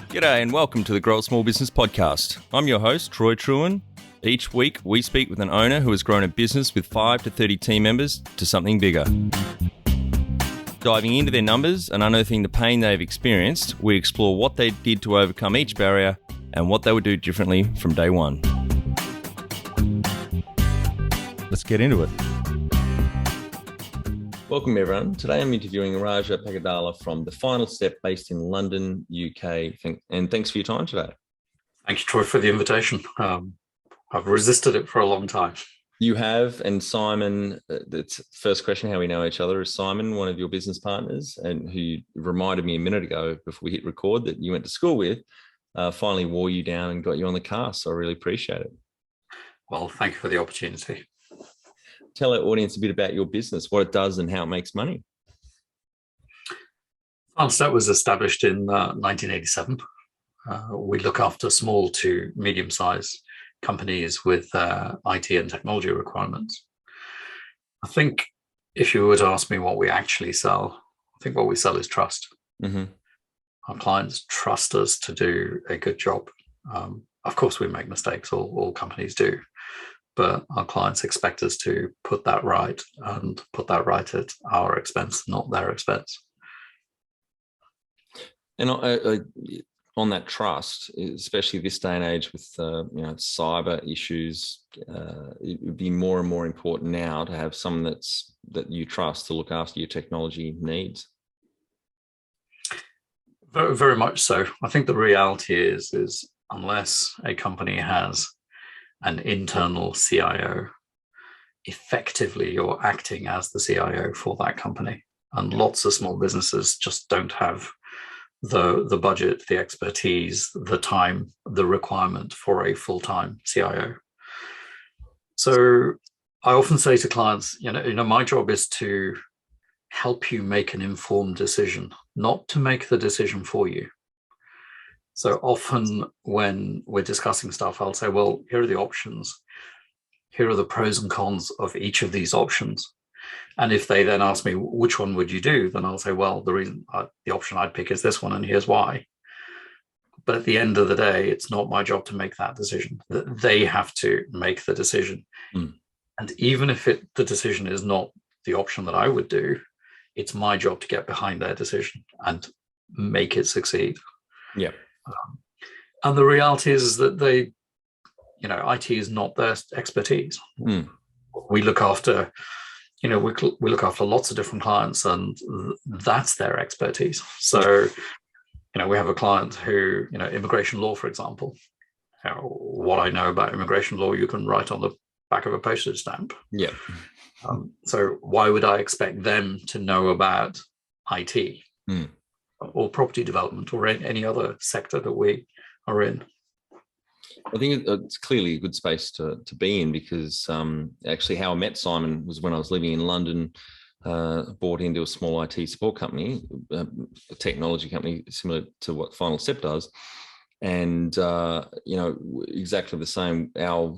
G'day and welcome to the Grow a Small Business Podcast. I'm your host, Troy Truen. Each week, we speak with an owner who has grown a business with 5 to 30 team members to something bigger. Diving into their numbers and unearthing the pain they've experienced, we explore what they did to overcome each barrier and what they would do differently from day one. Let's get into it. Welcome everyone. Today I'm interviewing Raja Pagadala from The Final Step based in London, UK. And thanks for your time today. Thank you, Troy, for the invitation. I've resisted it for a long time. You have, and Simon, that's first question, how we know each other, is Simon, one of your business partners, and who reminded me a minute ago before we hit record that you went to school with, finally wore you down and got you on the cast. So I really appreciate it. Well, thank you for the opportunity. Tell our audience a bit about your business, what it does and how it makes money. Final Step was established in 1987. We look after small to medium-sized companies with IT and technology requirements. I think if you were to ask me what we actually sell, I think what we sell is trust. Mm-hmm. Our clients trust us to do a good job. Of course, we make mistakes, all companies do. But our clients expect us to put that right and put that right at our expense, not their expense. And on that trust, especially this day and age with cyber issues, it would be more and more important now to have someone that you trust to look after your technology needs. Very, very much so. I think the reality is unless a company has an internal CIO, effectively you're acting as the CIO for that company. And lots of small businesses just don't have the budget, the expertise, the time, the requirement for a full-time CIO. So I often say to clients, my job is to help you make an informed decision, not to make the decision for you. So often when we're discussing stuff, I'll say, well, here are the options. Here are the pros and cons of each of these options. And if they then ask me, which one would you do? Then I'll say, well, the option I'd pick is this one, and here's why. But at the end of the day, it's not my job to make that decision. They have to make the decision. Mm. And even if the decision is not the option that I would do, it's my job to get behind their decision and make it succeed. Yeah. And the reality is that IT is not their expertise. Mm. We look after, we look after lots of different clients, and that's their expertise. So, we have a client who, immigration law, for example. What I know about immigration law, you can write on the back of a postage stamp. Yeah. So why would I expect them to know about IT? Mm. Or property development or any other sector that we are in? I think it's clearly a good space to be in, because actually how I met Simon was when I was living in London, bought into a small IT support company, a technology company similar to what Final Step does. And, exactly the same. Our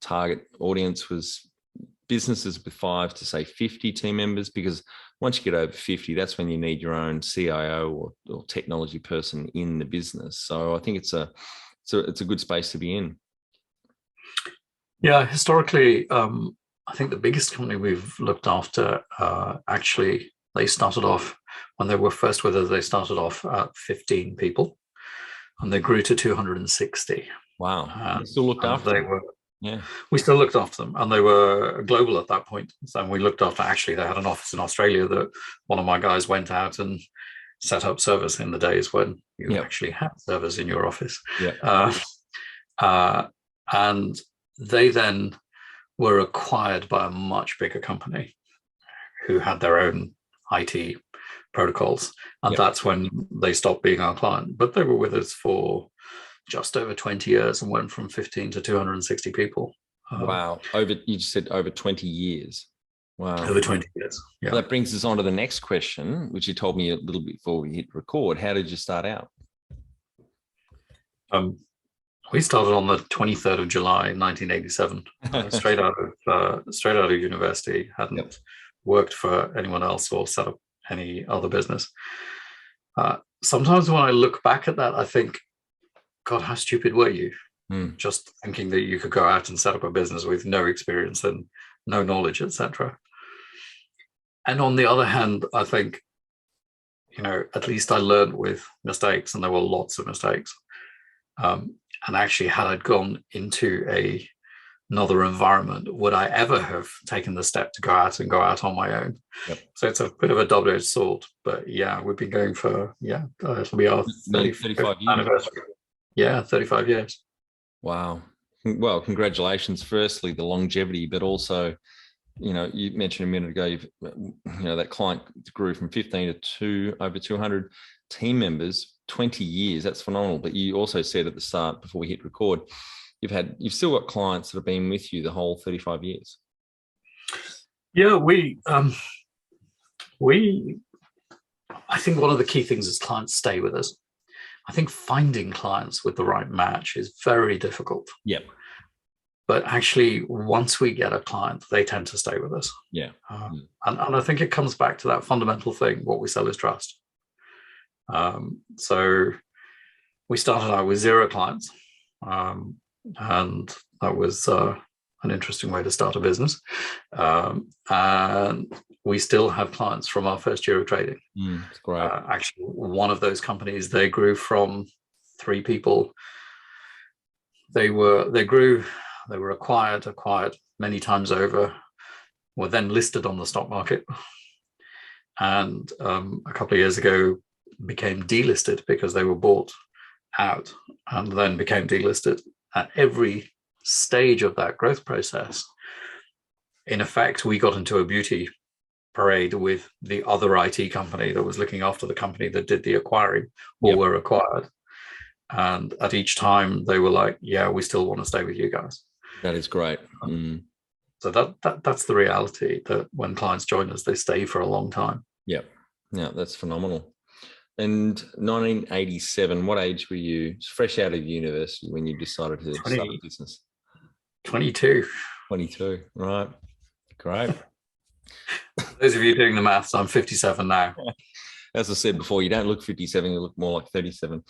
target audience was businesses with 5 to say 50 team members, because once you get over 50, that's when you need your own CIO or technology person in the business. So I think it's a good space to be in. Yeah, historically, I think the biggest company we've looked after, actually, they started off, when they were first with us, they started off at 15 people, and they grew to 260. Wow. You still looked after them. Yeah, we still looked after them, and they were global at that point. So we looked after, actually, they had an office in Australia that one of my guys went out and set up servers in the days when you actually had servers in your office. Yeah. And they then were acquired by a much bigger company who had their own IT protocols. And that's when they stopped being our client. But they were with us for just over 20 years and went from 15 to 260 people. Wow. You just said over 20 years. Wow. Over 20 years. Yeah. So that brings us on to the next question, which you told me a little bit before we hit record. How did you start out? We started on the 23rd of July, 1987, straight out of university. Hadn't worked for anyone else or set up any other business. sometimes when I look back at that, I think, God, how stupid were you? Mm. Just thinking that you could go out and set up a business with no experience and no knowledge, etc. And on the other hand, I think, at least I learned with mistakes, and there were lots of mistakes. And actually, had I gone into another environment, would I ever have taken the step to go out on my own? Yep. So it's a bit of a double-edged sword. But yeah, we've been going for, it'll be our 35 years. anniversary. Yeah, 35 years. Wow. Well, congratulations. Firstly, the longevity, but also, you mentioned a minute ago, that client grew from 15 to over 200 team members, 20 years. That's phenomenal. But you also said at the start, before we hit record, you've still got clients that have been with you the whole 35 years. Yeah, I think one of the key things is clients stay with us. I think finding clients with the right match is very difficult. Yep. But actually, once we get a client, they tend to stay with us. Yeah. And I think it comes back to that fundamental thing. What we sell is trust. So we started out with 0 clients. And that was an interesting way to start a business. And we still have clients from our first year of trading. That's great. Actually, one of those companies, they grew from 3 people. They grew, they were acquired many times over, were then listed on the stock market. And a couple of years ago became delisted because they were bought out and then became delisted. At every stage of that growth process, in effect, we got into a beauty parade with the other IT company that was looking after the company that did the acquiring or were acquired. And at each time they were like, yeah, we still want to stay with you guys. That is great. So that's the reality, that when clients join us, they stay for a long time. Yeah, that's phenomenal. And 1987, what age were you? Fresh out of university when you decided to start a business? 22. 22, right. Great. Those of you doing the maths, I'm 57 now. As I said before, you don't look 57, you look more like 37.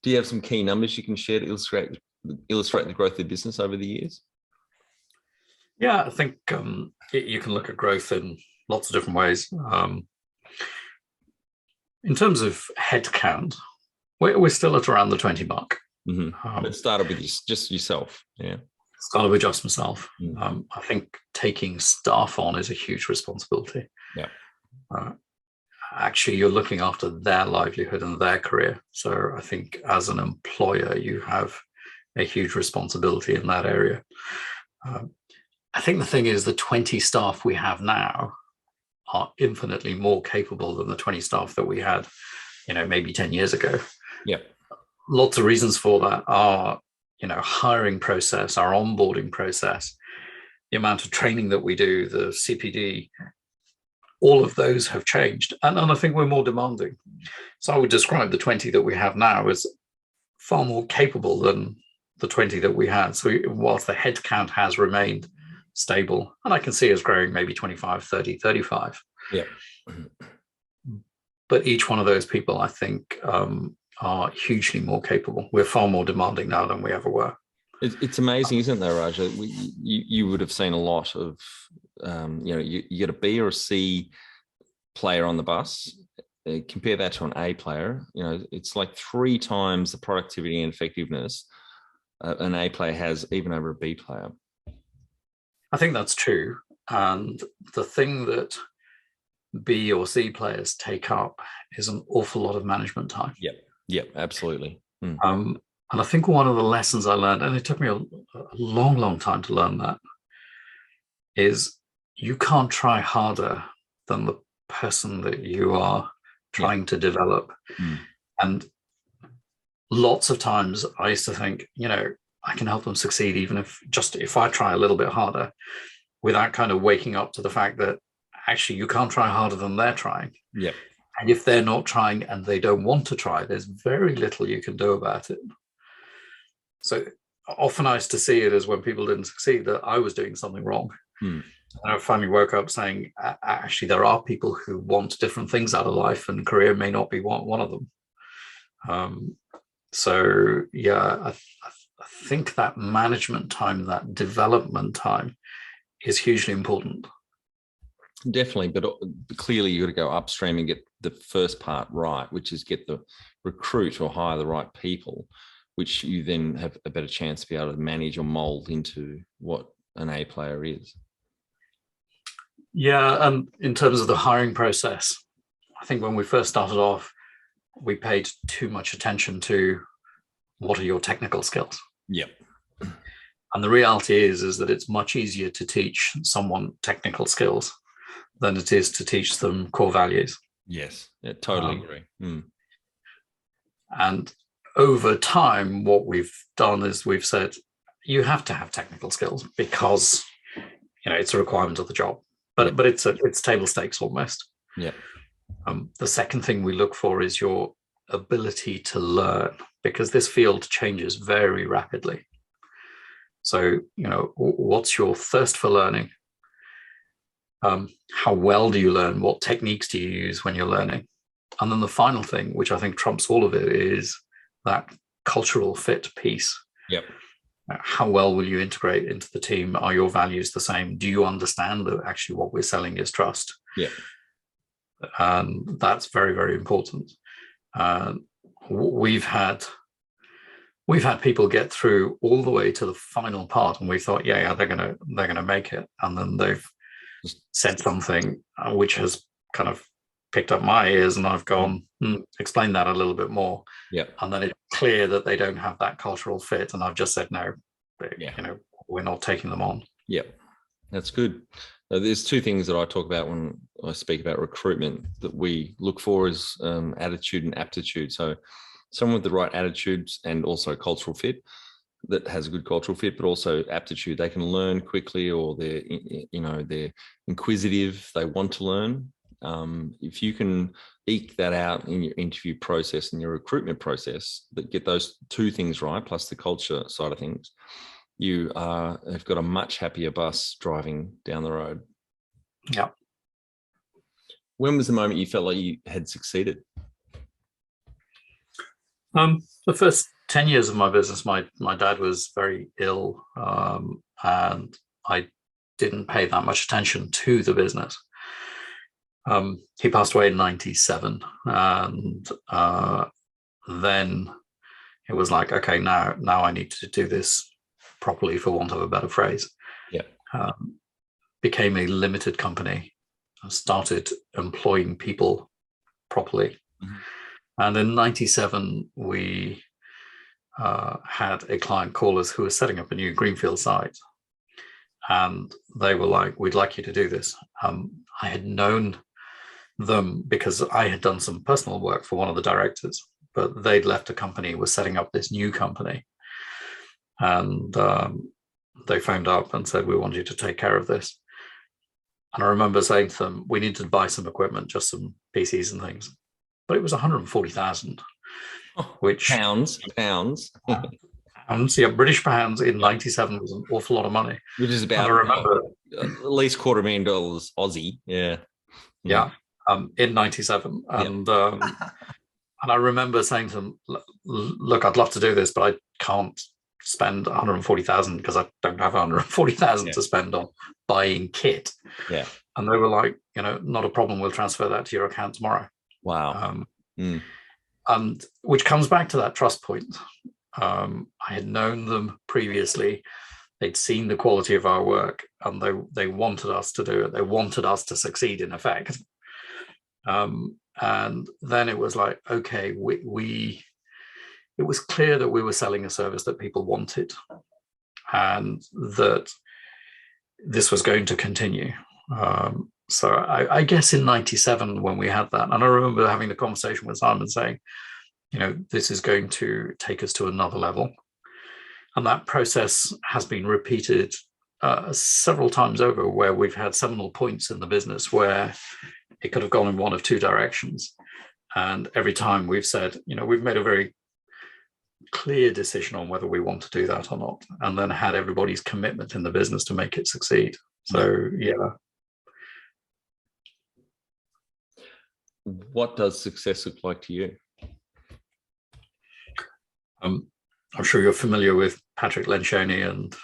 Do you have some key numbers you can share to illustrate the growth of the business over the years? Yeah, I think you can look at growth in lots of different ways. In terms of headcount, we're still at around the 20 mark. Mm-hmm. It started with just yourself. Yeah. Started with just myself. Mm-hmm. I think taking staff on is a huge responsibility. Yeah. Actually, you're looking after their livelihood and their career. So I think as an employer, you have a huge responsibility in that area. I think the thing is, the 20 staff we have now are infinitely more capable than the 20 staff that we had, maybe 10 years ago. Yeah. Lots of reasons for that are, hiring process, our onboarding process, the amount of training that we do, the CPD, all of those have changed. And I think we're more demanding. So I would describe the 20 that we have now as far more capable than the 20 that we had. So whilst the headcount has remained stable, and I can see us growing maybe 25, 30, 35. Yeah. But each one of those people, I think, are hugely more capable. We're far more demanding now than we ever were. It's amazing, isn't it, Raja? You would have seen a lot of, you get a B or a C player on the bus. Compare that to an A player. It's like 3 times the productivity and effectiveness an A player has, even over a B player. I think that's true. And the thing that B or C players take up is an awful lot of management time. Yep, absolutely. And I think one of the lessons I learned, and it took me a long, long time to learn that, is you can't try harder than the person that you are trying to develop. And lots of times I used to think, I can help them succeed even if I try a little bit harder, without kind of waking up to the fact that actually you can't try harder than they're trying. Yep. And if they're not trying and they don't want to try, there's very little you can do about it. So often I used to see it as, when people didn't succeed, that I was doing something wrong. And I finally woke up saying, actually, there are people who want different things out of life, and career may not be one of them. So yeah, I think that management time, that development time, is hugely important. Definitely, but clearly you got to go upstream and get the first part right, which is get the recruit or hire the right people, which you then have a better chance to be able to manage or mold into what an A player is. Yeah, and in terms of the hiring process, I think when we first started off, we paid too much attention to what are your technical skills. Yep. And the reality is that it's much easier to teach someone technical skills than it is to teach them core values. Yes, yeah, totally agree. And over time, what we've done is we've said, you have to have technical skills because it's a requirement of the job. But it's table stakes almost. Yeah. The second thing we look for is your ability to learn, because this field changes very rapidly. So, what's your thirst for learning? How well do you learn? What techniques do you use when you're learning? And then the final thing, which I think trumps all of it, is that cultural fit piece. Yep. How well will you integrate into the team? Are your values the same? Do you understand that actually what we're selling is trust? Yeah. And that's very, very important. We've had people get through all the way to the final part, and we thought, yeah, they're gonna make it, and then they've said something which has kind of picked up my ears, and I've gone, explain that a little bit more. Yeah. And then it's clear that they don't have that cultural fit, and I've just said no. We're not taking them on. Yeah, that's good. There's two things that I talk about when I speak about recruitment that we look for is attitude and aptitude. So someone with the right attitudes and also cultural fit, that has a good cultural fit, but also aptitude. They can learn quickly, or they're inquisitive. They want to learn. If you can eke that out in your interview process and your recruitment process, that get those two things right, plus the culture side of things, you have got a much happier bus driving down the road. Yeah. When was the moment you felt like you had succeeded? The first 10 years of my business, my dad was very ill, and I didn't pay that much attention to the business. He passed away in 97, and then it was like, okay, now I need to do this properly, for want of a better phrase. Yeah. Became a limited company, started employing people properly. Mm-hmm. And in 97, we had a client call us who was setting up a new greenfield site. And they were like, we'd like you to do this. I had known them because I had done some personal work for one of the directors, but they'd left a company, was setting up this new company. And they phoned up and said, we want you to take care of this. And I remember saying to them, we need to buy some equipment, just some PCs and things. But it was 140,000, which pounds. Pounds, yeah, British pounds in 97 was an awful lot of money. Which is about, I remember, at least $250,000 Aussie. Yeah. Yeah. In 97. And and I remember saying to them, look, I'd love to do this, but I can't spend 140,000 because I don't have 140,000 to spend on buying kit. Yeah. And they were like, not a problem. We'll transfer that to your account tomorrow. Wow. And which comes back to that trust point. I had known them previously. They'd seen the quality of our work, and they wanted us to do it. They wanted us to succeed, in effect. And then it was like, okay, it was clear that we were selling a service that people wanted, and that this was going to continue. So I guess in 97, when we had that, and I remember having the conversation with Simon saying, this is going to take us to another level. And that process has been repeated several times over, where we've had seminal points in the business where it could have gone in one of two directions. And every time we've said, we've made a very clear decision on whether we want to do that or not, and then had everybody's commitment in the business to make it succeed. So, yeah. What does success look like to you? I'm sure you're familiar with Patrick Lencioni and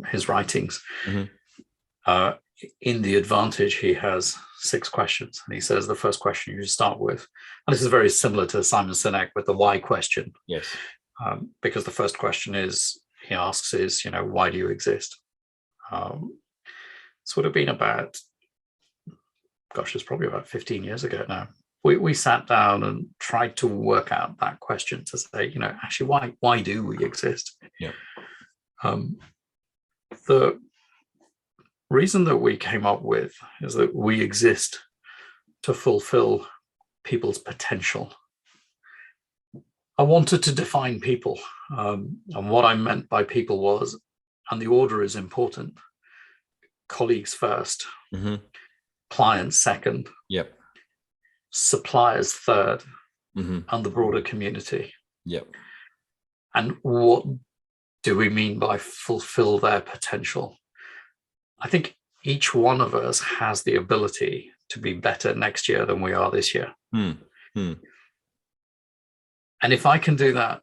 his writings. Mm-hmm. In The Advantage, he has 6 questions, and he says the first question you start with, and this is very similar to Simon Sinek with the why question. Yes. Because the first question he asks is, why do you exist? This would have been about, it's probably about 15 years ago now. We sat down and tried to work out that question to say, actually, why do we exist? Yeah. The reason that we came up with is that we exist to fulfill people's potential. I wanted to define people, and what I meant by people was, and the order is important, colleagues first, mm-hmm. clients second, yep, suppliers third, mm-hmm. and the broader community. Yep. And what do we mean by fulfill their potential? I think each one of us has the ability to be better next year than we are this year. Mm-hmm. And if I can do that,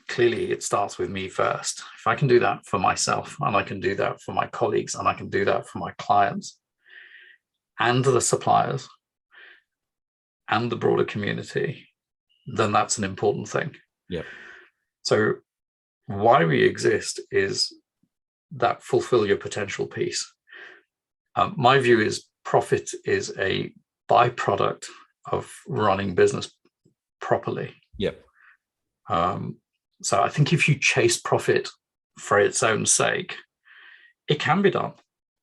clearly it starts with me first. If I can do that for myself, and I can do that for my colleagues, and I can do that for my clients and the suppliers and the broader community, then that's an important thing. Yeah. So why we exist is that fulfill your potential piece. My view is profit is a byproduct of running business properly. Yep. So I think if you chase profit for its own sake, it can be done,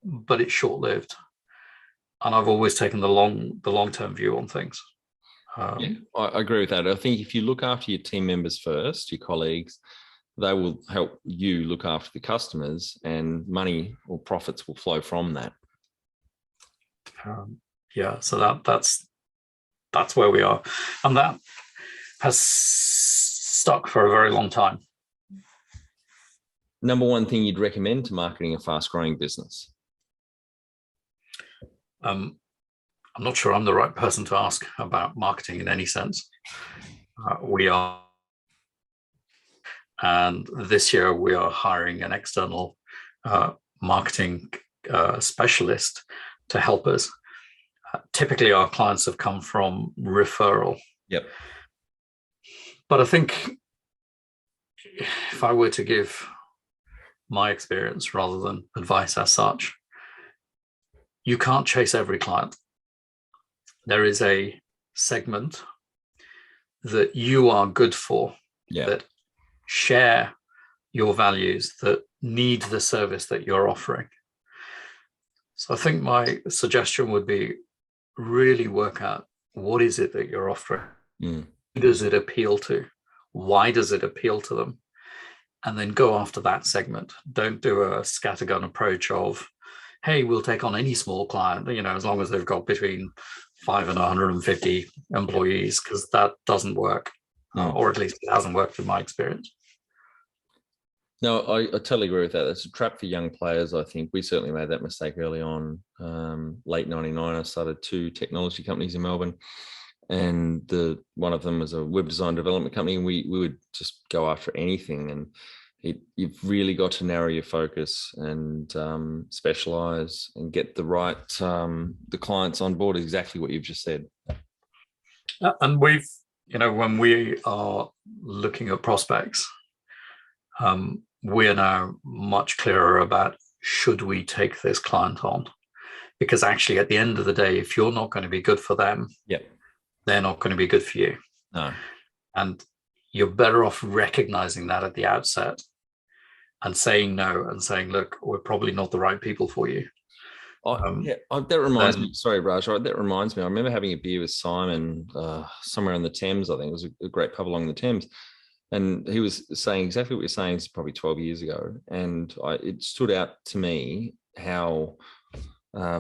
but it's short-lived. And I've always taken the long-term view on things. Yeah, I agree with that. I think if you look after your team members first, your colleagues, they will help you look after the customers, and money or profits will flow from that. So that's where we are, and that has stuck for a very long time. Number one thing you'd recommend to marketing a fast-growing business? I'm not sure I'm the right person to ask about marketing in any sense. We are, and this year we are hiring an external marketing specialist to help us. Typically, our clients have come from referral. Yep. But I think if I were to give my experience rather than advice as such, you can't chase every client. There is a segment that you are good for, that share your values, that need the service that you're offering. So I think my suggestion would be really work out what is it that you're offering. Who does it appeal to? Why does it appeal to them? And then go after that segment. Don't do a scattergun approach of, hey, we'll take on any small client, as long as they've got between 5 and 150 employees, because that doesn't work, or at least it hasn't worked in my experience. No, I totally agree with that. That's a trap for young players, I think. We certainly made that mistake early on. Late 99, I started 2 technology companies in Melbourne, and one of them was a web design development company, and we would just go after anything. And you've really got to narrow your focus and specialize and get the right the clients on board. Exactly what you've just said. And we've, when we are looking at prospects, we are now much clearer about, should we take this client on? Because actually, at the end of the day, if you're not going to be good for them, they're not going to be good for you. No. And you're better off recognizing that at the outset and saying no, and saying, look, we're probably not the right people for you. That reminds me. Sorry, Raj. That reminds me. I remember having a beer with Simon somewhere on the Thames. I think it was a great pub along the Thames, and he was saying exactly what you're saying. It's probably 12 years ago, and it stood out to me how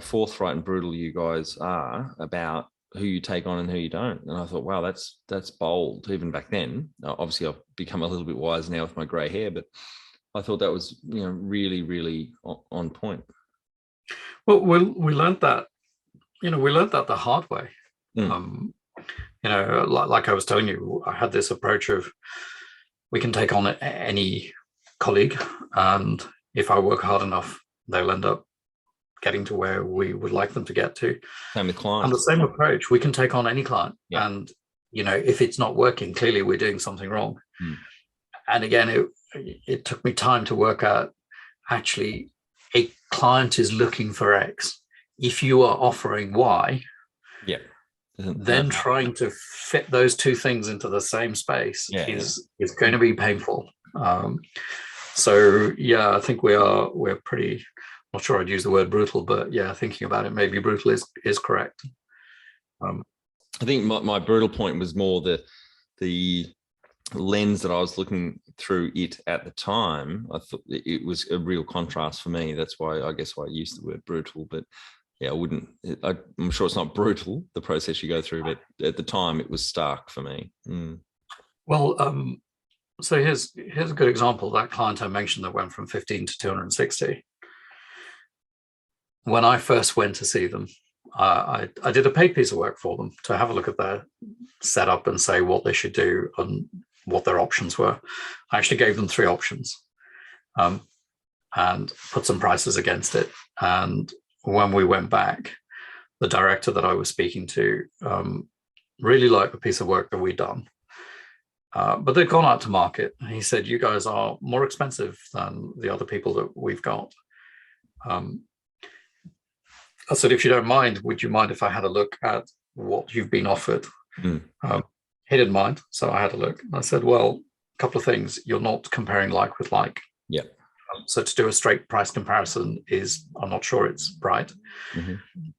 forthright and brutal you guys are about who you take on and who you don't. And I thought, wow, that's bold even back then. Obviously, I've become a little bit wiser now with my grey hair, but I thought that was really, really on point. Well, we learned that, the hard way. Like I was telling you, I had this approach of, we can take on any colleague, and if I work hard enough, they'll end up getting to where we would like them to get to. Same with clients. And the same approach, we can take on any client. Yeah. And, if it's not working, clearly we're doing something wrong. And again, it took me time to work out, actually, a client is looking for X. If you are offering Y, then trying to fit those two things into the same space is going to be painful. So I think we're pretty, not sure I'd use the word brutal, but thinking about it, maybe brutal is correct. I think my brutal point was more the lens that I was looking through it at the time. I thought it was a real contrast for me. That's why I used the word brutal, but I'm sure it's not brutal, the process you go through, but at the time it was stark for me. Well, so here's a good example. That client I mentioned that went from 15 to 260. When I first went to see them, I did a paid piece of work for them to have a look at their setup and say what they should do and what their options were. I actually gave them 3 options and put some prices against it. And when we went back, the director that I was speaking to really liked the piece of work that we'd done. But they'd gone out to market. He said, you guys are more expensive than the other people that we've got. I said, if you don't mind, would you mind if I had a look at what you've been offered? He didn't mind, so I had a look. I said, well, a couple of things. You're not comparing like with like. Yeah. So to do a straight price comparison I'm not sure it's right.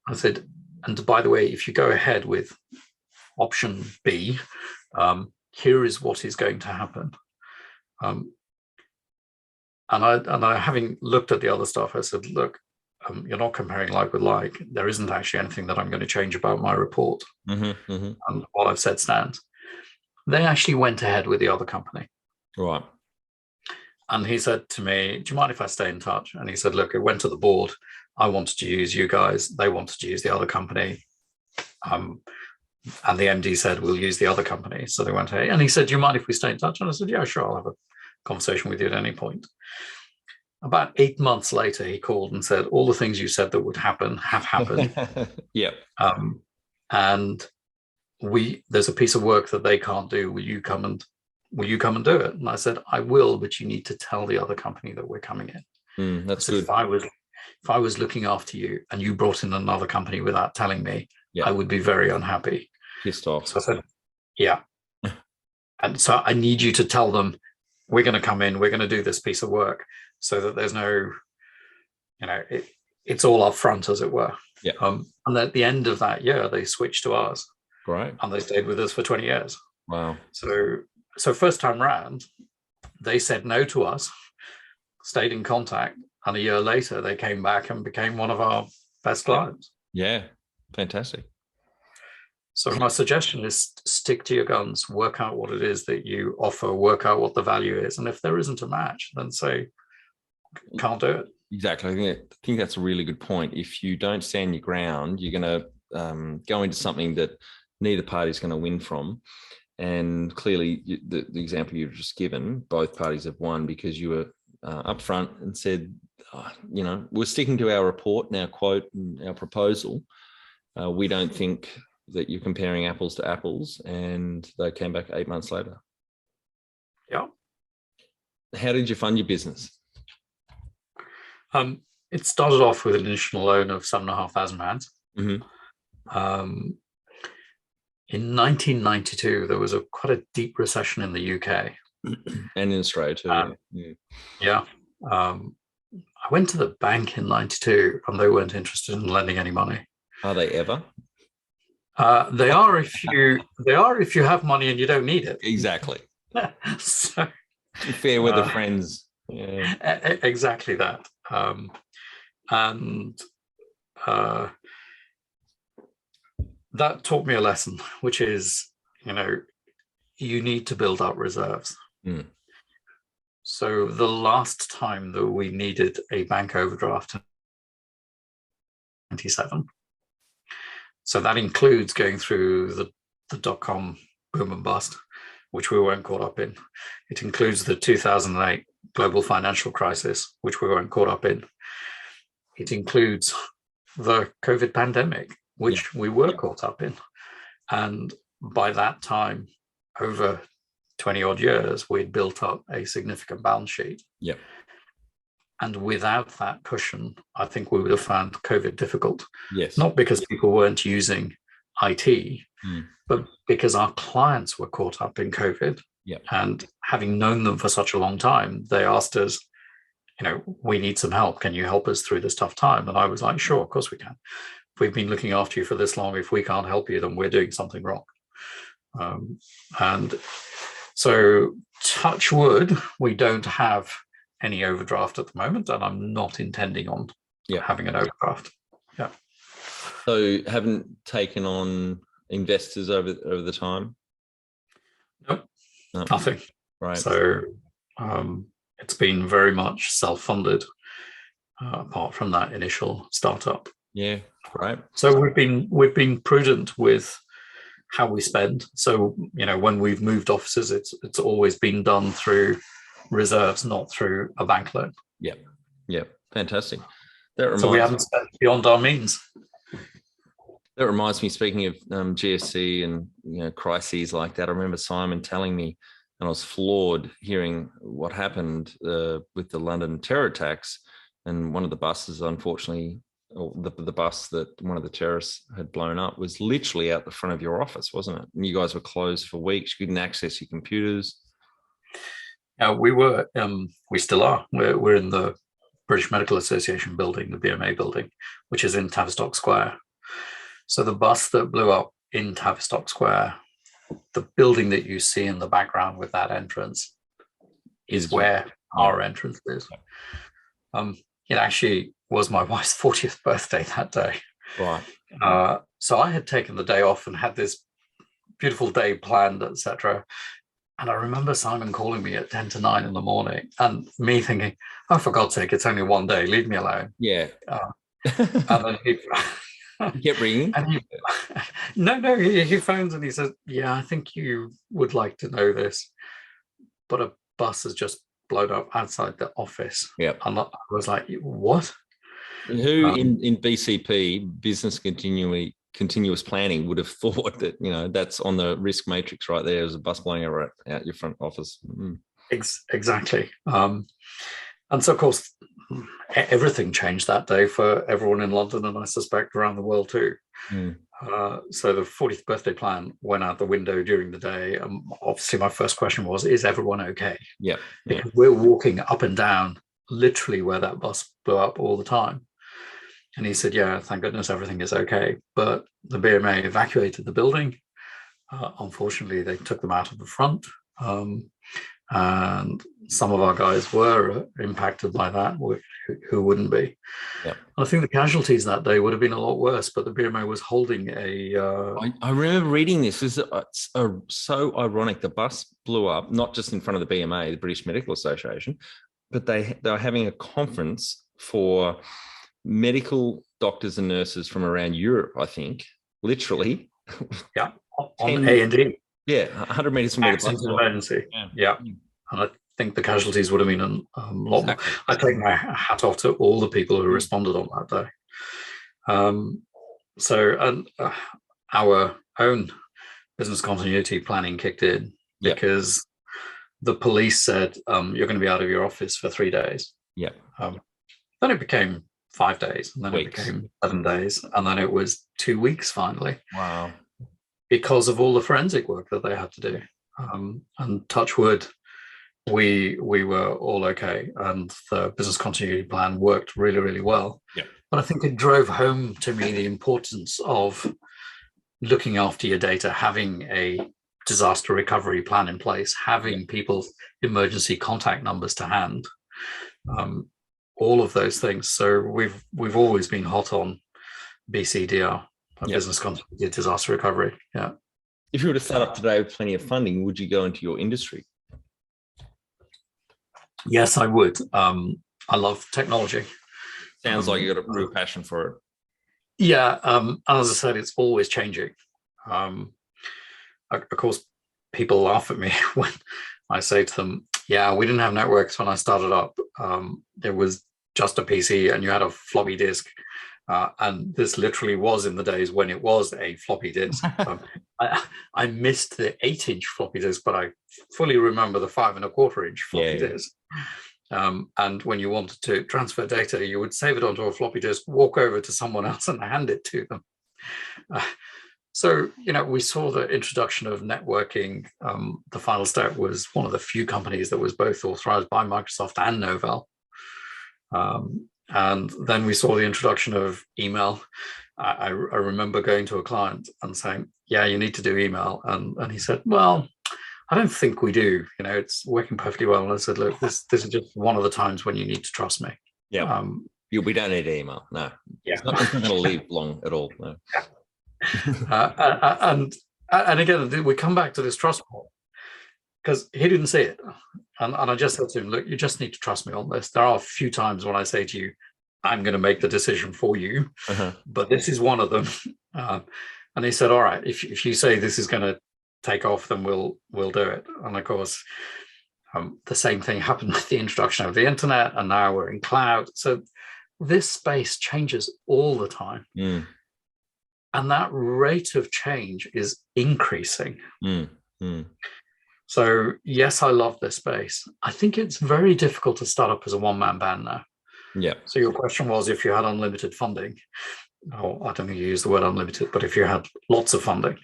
I said, and by the way, if you go ahead with option B, here is what is going to happen. And I, having looked at the other stuff, I said, look, you're not comparing like with like. There isn't actually anything that I'm going to change about my report. And what I've said stands. They actually went ahead with the other company. Right. And he said to me, do you mind if I stay in touch? And he said, look, it went to the board. I wanted to use you guys. They wanted to use the other company. And the MD said, we'll use the other company. So they went, hey. And he said, do you mind if we stay in touch? And I said, yeah, sure. I'll have a conversation with you at any point. About 8 months later, he called and said, all the things you said that would happen have happened. And there's a piece of work that they can't do. Will you come and do it? And I said, I will, but you need to tell the other company that we're coming in. That's good. If I was looking after you and you brought in another company without telling me, I would be very unhappy. Pissed off. So I said, yeah. And so I need you to tell them, we're going to come in, we're going to do this piece of work, so that there's no, it's all up front, as it were. And at the end of that year, they switched to ours. Great. And they stayed with us for 20 years. Wow. So first time round, they said no to us, stayed in contact, and a year later they came back and became one of our best clients. Yeah, fantastic. So my suggestion is stick to your guns, work out what it is that you offer, work out what the value is. And if there isn't a match, then say, can't do it. Exactly. I think that's a really good point. If you don't stand your ground, you're going to go into something that neither party is going to win from. And clearly, the example you've just given, both parties have won because you were upfront and said, we're sticking to our report and our quote and our proposal. We don't think that you're comparing apples to apples. And they came back 8 months later. Yeah. How did you fund your business? It started off with an initial loan of £7,500. In 1992, there was quite a deep recession in the UK. And in Australia too. I went to the bank in 92 and they weren't interested in lending any money. Are they ever? They are if you have money and you don't need it. Exactly. So, fair weather friends. Yeah. Exactly that. That taught me a lesson, which is, you need to build up reserves. So the last time that we needed a bank overdraft, 97. So that includes going through the dot-com boom and bust. which we weren't caught up in. It includes the 2008 global financial crisis, which we weren't caught up in. It includes the COVID pandemic, which we were caught up in. And by that time, over 20 odd years, we'd built up a significant balance sheet. Yep. And without that cushion, I think we would have found COVID difficult. Yes. Not because people weren't using IT, but because our clients were caught up in COVID. Yep. And having known them for such a long time, they asked us, we need some help. Can you help us through this tough time? And I was like, sure, of course we can. If we've been looking after you for this long, if we can't help you, then we're doing something wrong. And so, touch wood, we don't have any overdraft at the moment, and I'm not intending on having an overdraft. Yeah. So, haven't taken on investors over the time? Nope. No. Nothing. Right. So, it's been very much self-funded, apart from that initial startup. Yeah. Right. So we've been prudent with how we spend. So when we've moved offices, it's always been done through reserves, not through a bank loan. Yeah. Yeah. Fantastic. So we haven't spent beyond our means. That reminds me, speaking of GFC and crises like that, I remember Simon telling me, and I was floored hearing what happened with the London terror attacks. And one of the buses, unfortunately, or the bus that one of the terrorists had blown up was literally out the front of your office, wasn't it? And you guys were closed for weeks. You couldn't access your computers. We were. We still are. We're in the British Medical Association building, the BMA building, which is in Tavistock Square. So the bus that blew up in Tavistock Square, the building that you see in the background with that entrance is where our entrance is. It actually was my wife's 40th birthday that day. Right. So I had taken the day off and had this beautiful day planned, etc. And I remember Simon calling me at 10 to 9 in the morning and me thinking, oh, for God's sake, it's only one day, leave me alone. Yeah. And then he kept ringing? No, he phones and he says, yeah, I think you would like to know this, but a bus has just blown up outside the office. Yep. And I was like, what? Who in BCP, business continuous planning, would have thought that, that's on the risk matrix right there, as a bus blowing out your front office. Exactly. And so, of course, everything changed that day for everyone in London, and I suspect around the world too. So the 40th birthday plan went out the window during the day. Obviously, my first question was, is everyone okay? Yeah. Because we're walking up and down literally where that bus blew up all the time. And he said, yeah, thank goodness everything is okay. But the BMA evacuated the building. Unfortunately, they took them out of the front. And some of our guys were impacted by that, who wouldn't be. Yep. I think the casualties that day would have been a lot worse, but the BMA was holding a... I remember reading this. It's so ironic. The bus blew up, not just in front of the BMA, the British Medical Association, but they were having a conference for medical doctors and nurses from around Europe, I think, literally. Yeah, on A&D. Yeah, 100 meters from where the bus was. Emergency. Yeah. And I think the casualties would have been a lot more. I take my hat off to all the people who responded on that day. Our own business continuity planning kicked in because the police said, you're going to be out of your office for 3 days. Yeah. Then it became 5 days, and then it became 7 days, and then it was 2 weeks finally. Wow. Because of all the forensic work that they had to do. And touch wood, we were all okay, and the business continuity plan worked really, really well. Yeah. But I think it drove home to me the importance of looking after your data, having a disaster recovery plan in place, having people's emergency contact numbers to hand, all of those things. So we've always been hot on BCDR, business continuity disaster recovery. Yeah. If you were to start up today with plenty of funding, would you go into your industry? Yes, I would. I love technology. Sounds like you've got a real passion for it. Yeah. And as I said, it's always changing. Of course, people laugh at me when I say to them, yeah, we didn't have networks when I started up. It was just a PC and you had a floppy disk. And this literally was in the days when it was a floppy disk. I missed the 8-inch floppy disk, but I fully remember the 5.25-inch floppy disk. And when you wanted to transfer data, you would save it onto a floppy disk, walk over to someone else and hand it to them. So, we saw the introduction of networking. The Final Step was one of the few companies that was both authorized by Microsoft and Novell. And then we saw the introduction of email. I remember going to a client and saying, yeah, you need to do email. And he said, well, I don't think we do. It's working perfectly well. And I said, look, this is just one of the times when you need to trust me. Yeah. We don't need email. No. Yeah. It's not going to live long at all. No. Yeah. And again, we come back to this trust point because he didn't see it. And I just said to him, look, you just need to trust me on this. There are a few times when I say to you, I'm going to make the decision for you, but this is one of them. And he said, all right, if you say this is going to take off, then we'll do it. And of course, the same thing happened with the introduction of the internet, and now we're in cloud. So this space changes all the time. And that rate of change is increasing. So yes, I love this space. I think it's very difficult to start up as a one-man band now. Yeah. So your question was if you had unlimited funding, or I don't think you used the word unlimited, but if you had lots of funding,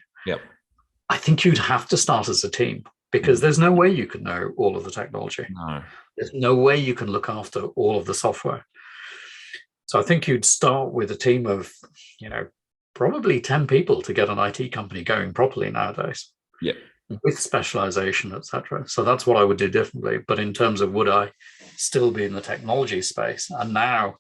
I think you'd have to start as a team, because there's no way you can know all of the technology. No. There's no way you can look after all of the software. So I think you'd start with a team of, probably 10 people to get an IT company going properly nowadays. Yeah. With specialization, etc. So that's what I would do differently. But in terms of would I still be in the technology space, and now,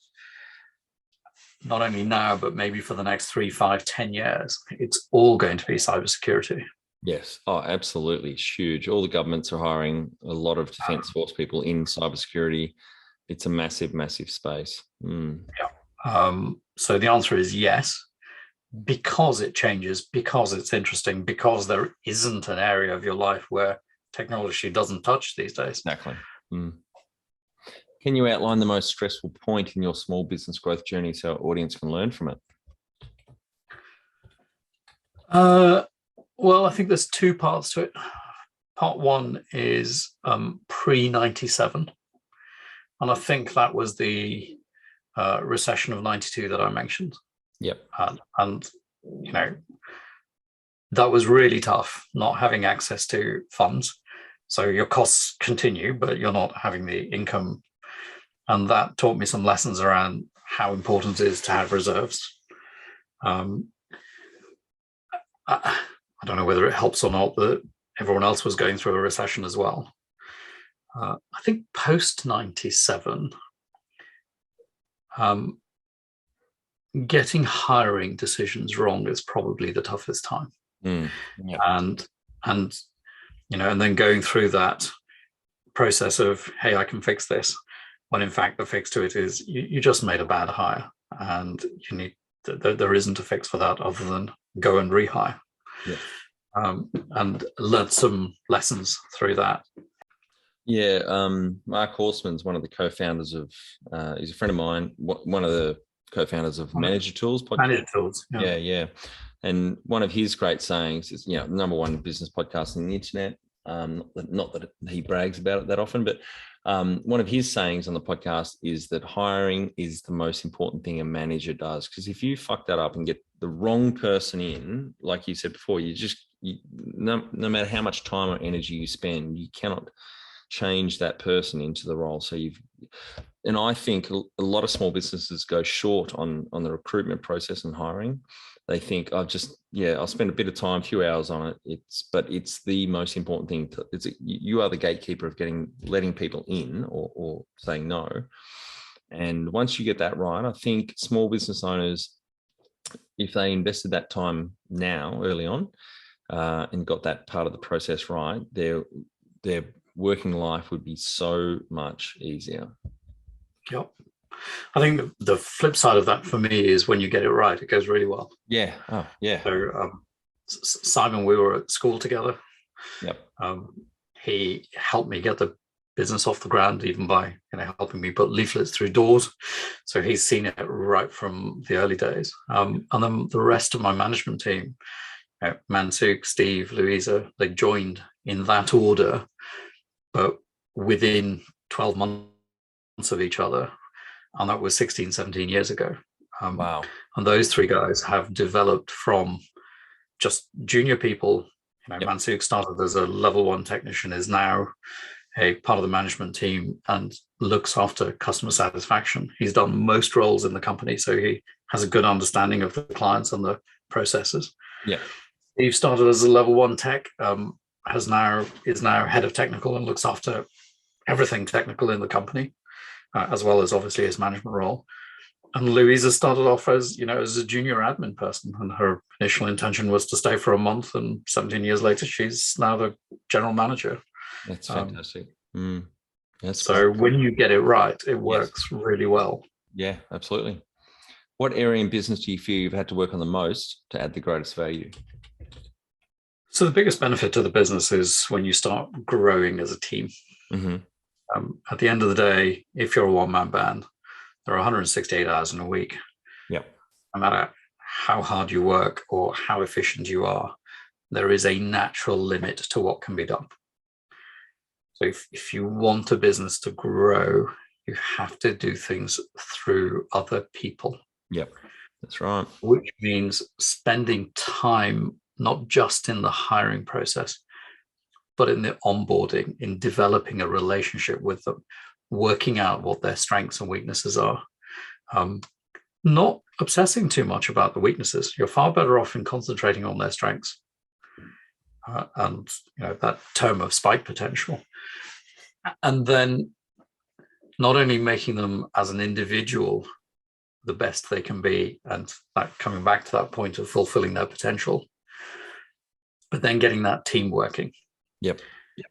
not only now, but maybe for the next 3, 5, 10 years, it's all going to be cybersecurity. Yes. Oh, absolutely. It's huge. All the governments are hiring a lot of defense force people in cybersecurity. It's a massive, massive space. So the answer is yes. Because it changes, because it's interesting, because there isn't an area of your life where technology doesn't touch these days. Exactly. Can you outline the most stressful point in your small business growth journey so our audience can learn from it? Well, I think there's 2 parts to it. Part 1 is pre-97. And I think that was the recession of 92 that I mentioned. Yep. And that was really tough, not having access to funds. So your costs continue, but you're not having the income. And that taught me some lessons around how important it is to have reserves. I don't know whether it helps or not that everyone else was going through a recession as well. I think post 97, getting hiring decisions wrong is probably the toughest time. And then going through that process of, hey, I can fix this, when in fact the fix to it is you just made a bad hire, and you need there isn't a fix for that other than go and rehire. And learned some lessons through that. Mark Horstman's one of the co-founders of he's a friend of mine, one of the co-founders of Manager Tools podcast. Manager Tools. Yeah. And one of his great sayings is, number one business podcast on the internet. Not that he brags about it that often, but one of his sayings on the podcast is that hiring is the most important thing a manager does. Because if you fuck that up and get the wrong person in, like you said before, no matter how much time or energy you spend, you cannot change that person into the role. So and I think a lot of small businesses go short on the recruitment process and hiring. They think I'll spend a bit of time, a few hours on it. But it's the most important thing. You are the gatekeeper of letting people in or saying no. And once you get that right, I think small business owners, if they invested that time now, early on, and got that part of the process right, their working life would be so much easier. Yep. I think the flip side of that for me is when you get it right, it goes really well. Yeah. Oh, yeah. So, Simon, we were at school together. Yep. He helped me get the business off the ground, even by helping me put leaflets through doors. So he's seen it right from the early days. And then the rest of my management team, Mansuk, Steve, Louisa, they joined in that order, but within 12 months of each other. And that was 16, 17 years ago. Wow. And those three guys have developed from just junior people. Yep. Mansuk started as a level 1 technician, is now a part of the management team and looks after customer satisfaction. He's done most roles in the company, so he has a good understanding of the clients and the processes. Yeah. Steve started as a level 1 tech, is now head of technical and looks after everything technical in the company, as well as obviously his management role. And Louisa started off as a junior admin person, and her initial intention was to stay for a month. And 17 years later, she's now the general manager. That's fantastic. That's so great. when you get it right, it works really well. Yeah, absolutely. What area in business do you feel you've had to work on the most to add the greatest value? So the biggest benefit to the business is when you start growing as a team. Mm-hmm. At the end of the day, if you're a one-man band, there are 168 hours in a week. Yep. No matter how hard you work or how efficient you are, there is a natural limit to what can be done. So if you want a business to grow, you have to do things through other people. Yep, that's right. Which means spending time not just in the hiring process, but in the onboarding, in developing a relationship with them, working out what their strengths and weaknesses are. Not obsessing too much about the weaknesses. You're far better off in concentrating on their strengths. And that term of spike potential. And then not only making them as an individual the best they can be, and that coming back to that point of fulfilling their potential, but then getting that team working. Yep.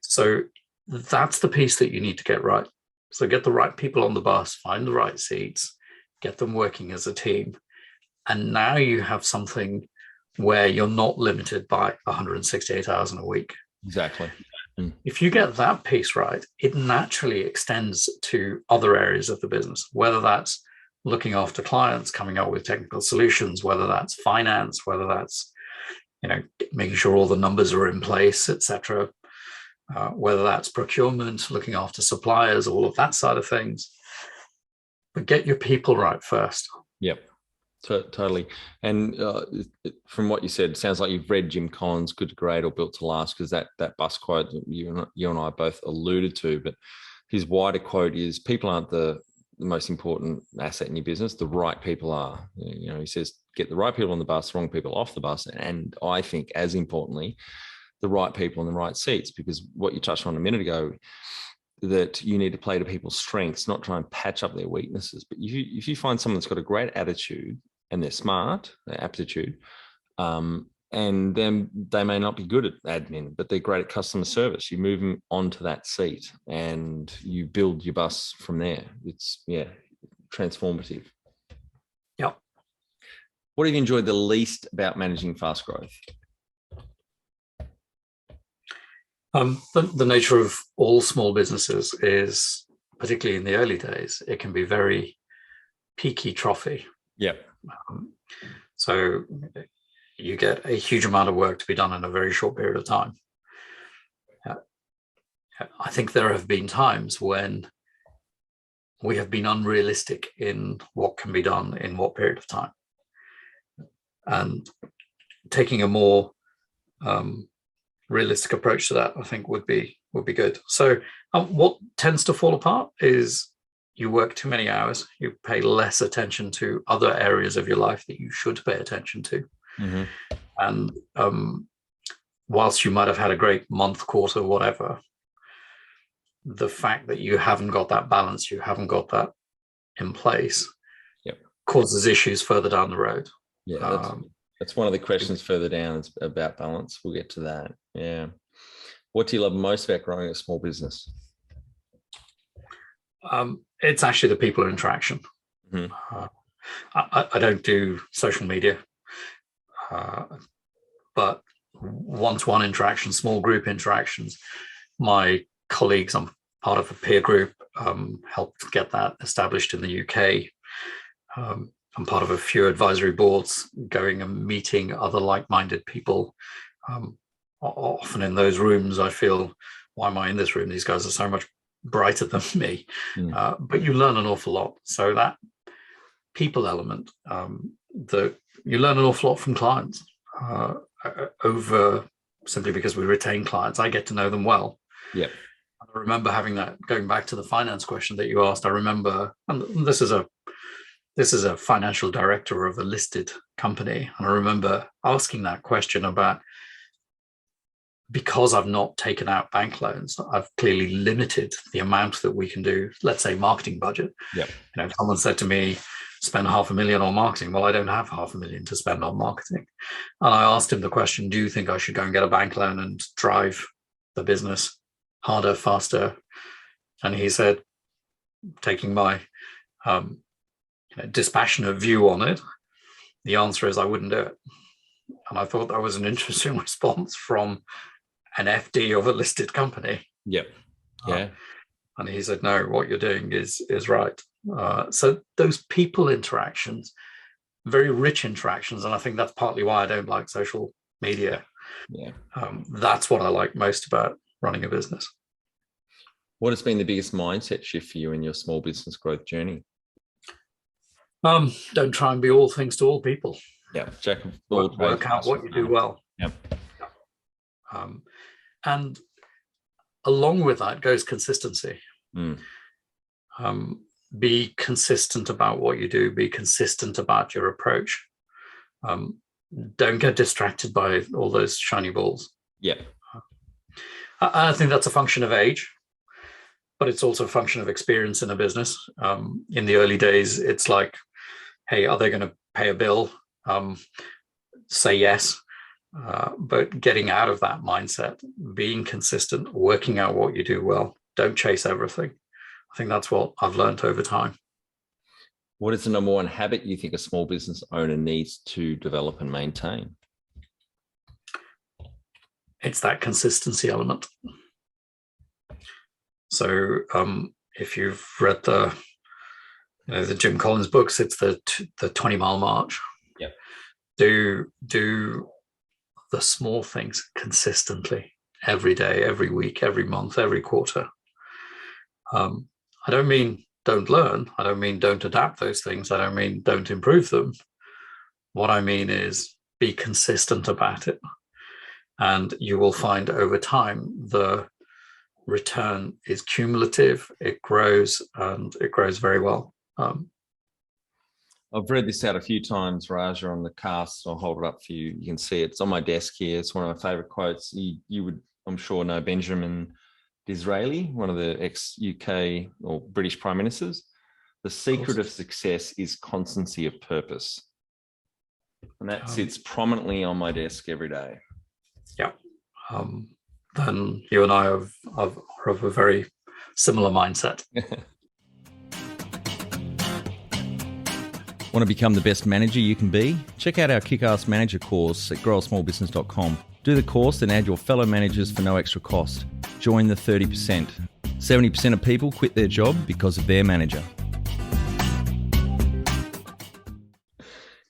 So that's the piece that you need to get right. So get the right people on the bus, find the right seats, get them working as a team. And now you have something where you're not limited by 168 hours in a week. Exactly. If you get that piece right, it naturally extends to other areas of the business, whether that's looking after clients, coming up with technical solutions, whether that's finance, whether that's making sure all the numbers are in place, etc. Whether that's procurement, looking after suppliers, all of that side of things. But get your people right first. Yep, totally. And from what you said, it sounds like you've read Jim Collins' Good to Great or Built to Last, because that bus quote you and I both alluded to, but his wider quote is, people aren't the most important asset in your business, the right people are. He says, get the right people on the bus, wrong people off the bus. And I think, as importantly, the right people in the right seats, because what you touched on a minute ago, that you need to play to people's strengths, not try and patch up their weaknesses. But if you find someone that's got a great attitude and they're smart, their aptitude, and then they may not be good at admin, but they're great at customer service, you move them onto that seat and you build your bus from there. It's transformative. Yep. What have you enjoyed the least about managing fast growth? The nature of all small businesses is, particularly in the early days, it can be very peaky, trophy. Yep. So you get a huge amount of work to be done in a very short period of time. I think there have been times when we have been unrealistic in what can be done in what period of time. And taking a more realistic approach to that, I think, would be good. So what tends to fall apart is you work too many hours, you pay less attention to other areas of your life that you should pay attention to. Mm-hmm. And whilst you might have had a great month, quarter, whatever, the fact that you haven't got that balance, you haven't got that in place, causes issues further down the road. Yeah, that's one of the questions further down. It's about balance. We'll get to that. Yeah. What do you love most about growing a small business? It's actually the people interaction. Mm-hmm. I don't do social media, but one-to-one interactions, small group interactions. My colleagues, I'm part of a peer group, helped get that established in the UK. I'm part of a few advisory boards, going and meeting other like-minded people. Often in those rooms, I feel, why am I in this room? These guys are so much brighter than me. But you learn an awful lot. So that people element, that you learn an awful lot from clients, over simply because we retain clients. I get to know them well. Yeah. I remember having that, going back to the finance question that you asked. I remember, and this is a financial director of a listed company, and I remember asking that question about, because I've not taken out bank loans, I've clearly limited the amount that we can do, let's say marketing budget. Yeah. Someone said to me, spend $500,000 on marketing. Well, I don't have $500,000 to spend on marketing. And I asked him the question, do you think I should go and get a bank loan and drive the business harder, faster? And he said, taking my dispassionate view on it, the answer is I wouldn't do it. And I thought that was an interesting response from an FD of a listed company. Yep. Yeah. And he said, no, what you're doing is right. So those people interactions, very rich interactions. And I think that's partly why I don't like social media. Yeah. That's what I like most about running a business. What has been the biggest mindset shift for you in your small business growth journey? Don't try and be all things to all people. Yeah. Jack of all trades. Work out what you do well. Yeah. And along with that goes consistency. Be consistent about what you do. Be consistent about your approach. Don't get distracted by all those shiny balls. Yeah. I think that's a function of age, but it's also a function of experience in a business. In the early days, it's like, hey, are they going to pay a bill? Say yes. But getting out of that mindset, being consistent, working out what you do well, don't chase everything. I think that's what I've learned over time. What is the number one habit you think a small business owner needs to develop and maintain? It's that consistency element. So if you've read the Jim Collins books, it's the 20-mile march. Yep. Do the small things consistently, every day, every week, every month, every quarter. I don't mean don't learn. I don't mean don't adapt those things. I don't mean don't improve them. What I mean is be consistent about it. And you will find over time the return is cumulative, it grows, and it grows very well. I've read this out a few times, Raja, on the cast. I'll hold it up for you. You can see it. It's on my desk here. It's one of my favorite quotes. You would, I'm sure, know Benjamin Disraeli, one of the ex-UK or British prime ministers. The secret of success is constancy of purpose. And that sits prominently on my desk every day. Yeah. Then you and I have a very similar mindset. Want to become the best manager you can be? Check out our Kick-Ass Manager course at growasmallbusiness.com. Do the course and add your fellow managers for no extra cost. Join the 30%. 70% of people quit their job because of their manager.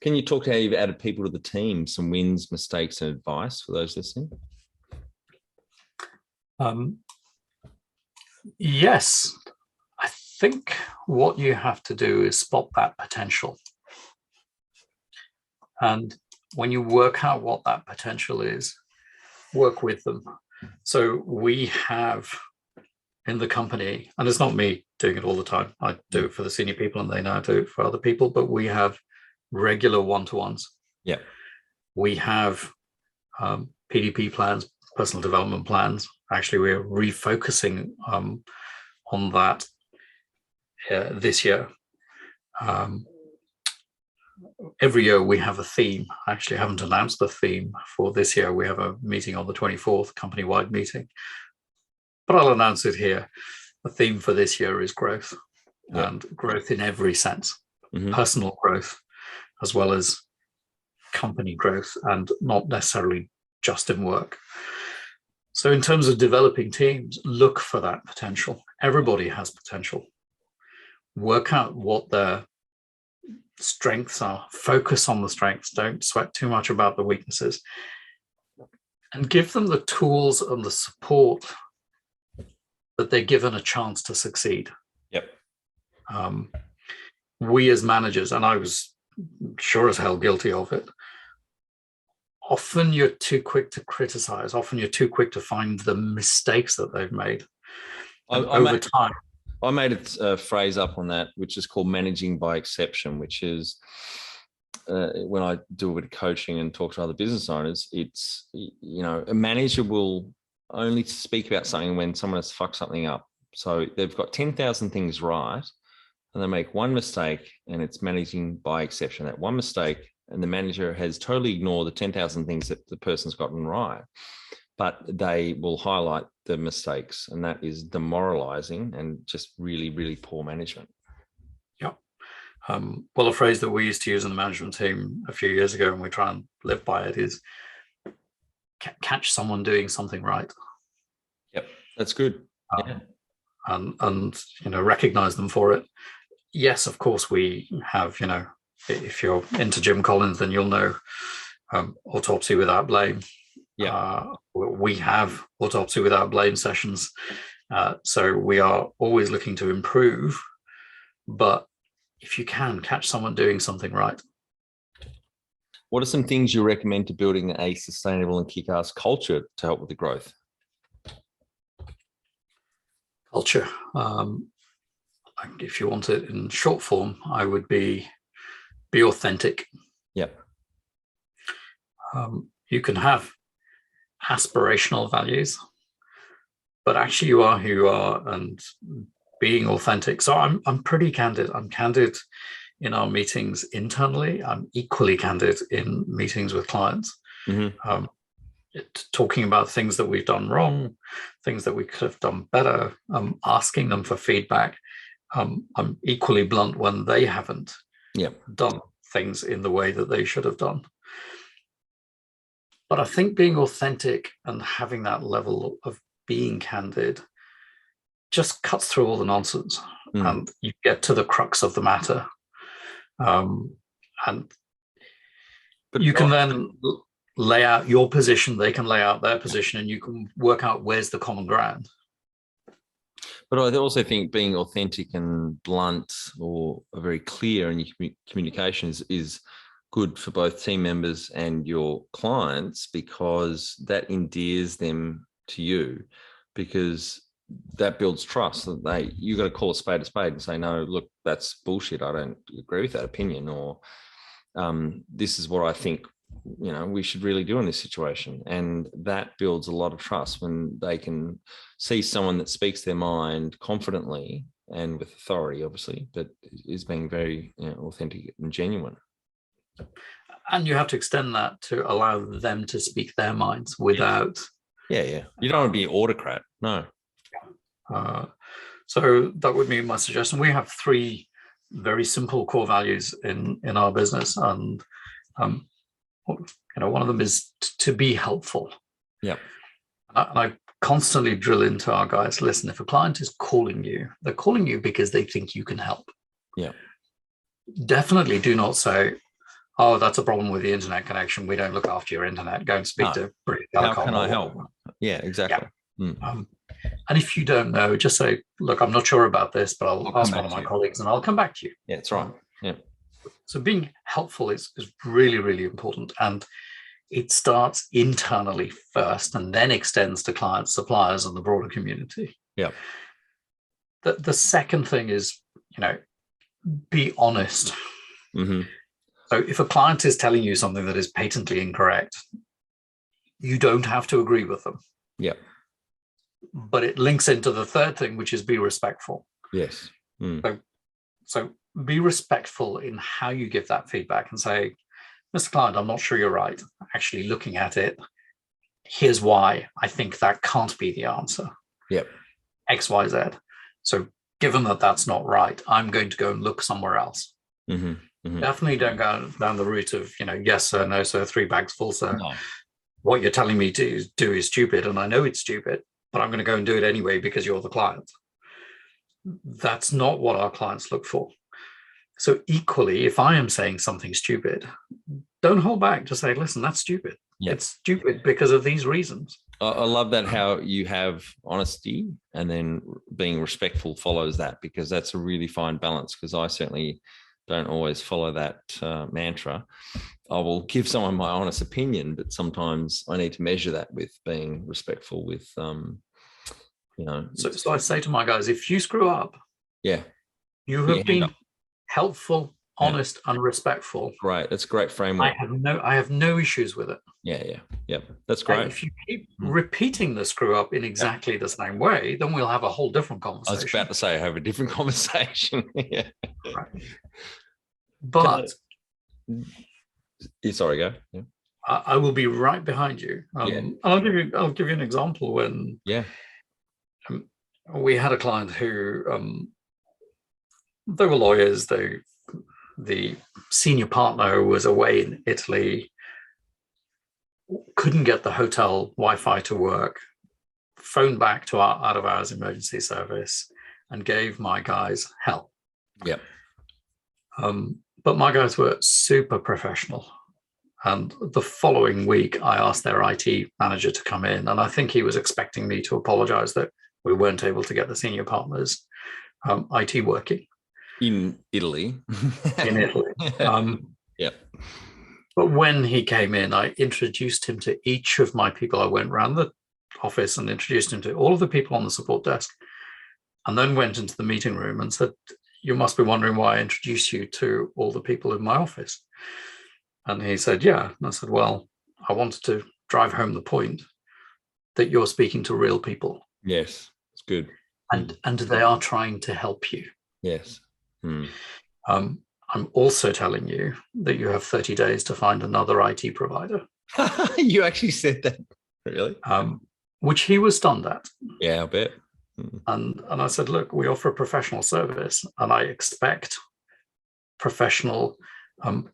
Can you talk to how you've added people to the team, some wins, mistakes, and advice for those listening? Yes. I think what you have to do is spot that potential. And when you work out what that potential is, work with them. So we have in the company, and it's not me doing it all the time. I do it for the senior people and they now do it for other people, but we have regular one-to-ones. Yeah. We have PDP plans, personal development plans. Actually, we're refocusing on that this year. Every year we have a theme. I actually haven't announced the theme for this year. We have a meeting on the 24th, company-wide meeting. But I'll announce it here. The theme for this year is growth, and growth in every sense. Personal growth, as well as company growth, and not necessarily just didn't work. So in terms of developing teams, look for that potential. Everybody has potential. Work out what their strengths are. Focus on the strengths. Don't sweat too much about the weaknesses. And give them the tools and the support that they're given a chance to succeed. Yep. We as managers, and I was sure as hell guilty of it, often you're too quick to criticize. Often you're too quick to find the mistakes that they've made. Over time. I made a phrase up on that, which is called managing by exception, which is when I do a bit of coaching and talk to other business owners, it's, a manager will only speak about something when someone has fucked something up. So they've got 10,000 things right, and they make one mistake, and it's managing by exception. That one mistake, and the manager has totally ignored the 10,000 things that the person's gotten right, but they will highlight the mistakes, and that is demoralizing and just really, really poor management. Yeah. Well, a phrase that we used to use in the management team a few years ago, and we try and live by it, is catch someone doing something right. Yep, that's good. Yeah. And recognize them for it. Yes, of course, we have, if you're into Jim Collins, then you'll know autopsy without blame. Yeah. We have autopsy without blame sessions. So we are always looking to improve. But if you can catch someone doing something right. What are some things you recommend to building a sustainable and kick-ass culture to help with the growth? Culture. If you want it in short form, I would be authentic. Yep. You can have aspirational values, but actually you are who you are, and being authentic. So I'm pretty candid. I'm candid in our meetings internally. I'm equally candid in meetings with clients. Mm-hmm. Talking about things that we've done wrong, things that we could have done better, asking them for feedback. I'm equally blunt when they haven't done things in the way that they should have done. But I think being authentic and having that level of being candid just cuts through all the nonsense, and you get to the crux of the matter. But you can then lay out your position, they can lay out their position, and you can work out where's the common ground. But I also think being authentic and blunt or very clear in your communication is good for both team members and your clients, because that endears them to you, because that builds trust. That you got to call a spade and say, no, look, that's bullshit. I don't agree with that opinion, or this is what I think we should really do in this situation. And that builds a lot of trust when they can see someone that speaks their mind confidently and with authority, obviously, but is being very authentic and genuine. And you have to extend that to allow them to speak their minds without. Yeah. You don't want to be an autocrat. No. So that would be my suggestion. We have 3 very simple core values in our business, and one of them is to be helpful. Yeah. And I constantly drill into our guys, listen, if a client is calling you, they're calling you because they think you can help. Yeah. Definitely do not say, oh, that's a problem with the internet connection, we don't look after your internet, go and speak to British Telecom. How can I help? Yeah, exactly. Yeah. And if you don't know, just say, look, I'm not sure about this, but I'll ask one of my colleagues and I'll come back to you. Yeah, that's right. Yeah. So being helpful is really, really important. And it starts internally first and then extends to clients, suppliers, and the broader community. Yeah. The second thing is, be honest. Mm-hmm. So if a client is telling you something that is patently incorrect, you don't have to agree with them. Yeah. But it links into the third thing, which is be respectful. Yes. So be respectful in how you give that feedback and say, Mr. Client, I'm not sure you're right. Actually looking at it, here's why I think that can't be the answer. Yep. X, Y, Z. So given that that's not right, I'm going to go and look somewhere else. Mm-hmm. Mm-hmm. Definitely don't go down the route of, yes, sir, no, sir, 3 bags full, sir. No. what you're telling me to do is stupid, and I know it's stupid, but I'm going to go and do it anyway because you're the client. That's not what our clients look for. So equally, if I am saying something stupid, don't hold back to say, listen, that's stupid. Yep. It's stupid because of these reasons. I love that, how you have honesty and then being respectful follows that, because that's a really fine balance, because I certainly don't always follow that mantra. I will give someone my honest opinion, but sometimes I need to measure that with being respectful with, So I say to my guys, if you screw up, yeah, you have been helpful, honest, and respectful. Right. That's a great framework. I have no issues with it. Yeah. That's great. If you keep repeating the screw up in exactly the same way, then we'll have a whole different conversation. I was about to say, I have a different conversation. Yeah. Right. But sorry, go. Yeah. I will be right behind you. I'll give you an example. When we had a client who they were lawyers. The senior partner was away in Italy, couldn't get the hotel Wi-Fi to work, phoned back to our out of hours emergency service, and gave my guys hell. Yep. But my guys were super professional. And the following week, I asked their IT manager to come in, and I think he was expecting me to apologize that we weren't able to get the senior partner's IT working. In Italy. Yeah. But when he came in, I introduced him to each of my people. I went around the office and introduced him to all of the people on the support desk, and then went into the meeting room and said, you must be wondering why I introduced you to all the people in my office. And he said, yeah. And I said, well, I wanted to drive home the point that you're speaking to real people. Yes, it's good. And they are trying to help you. Yes. I'm also telling you that you have 30 days to find another IT provider. You actually said that, really? Which he was stunned at. Yeah, I bet. And I said, look, we offer a professional service, and I expect professional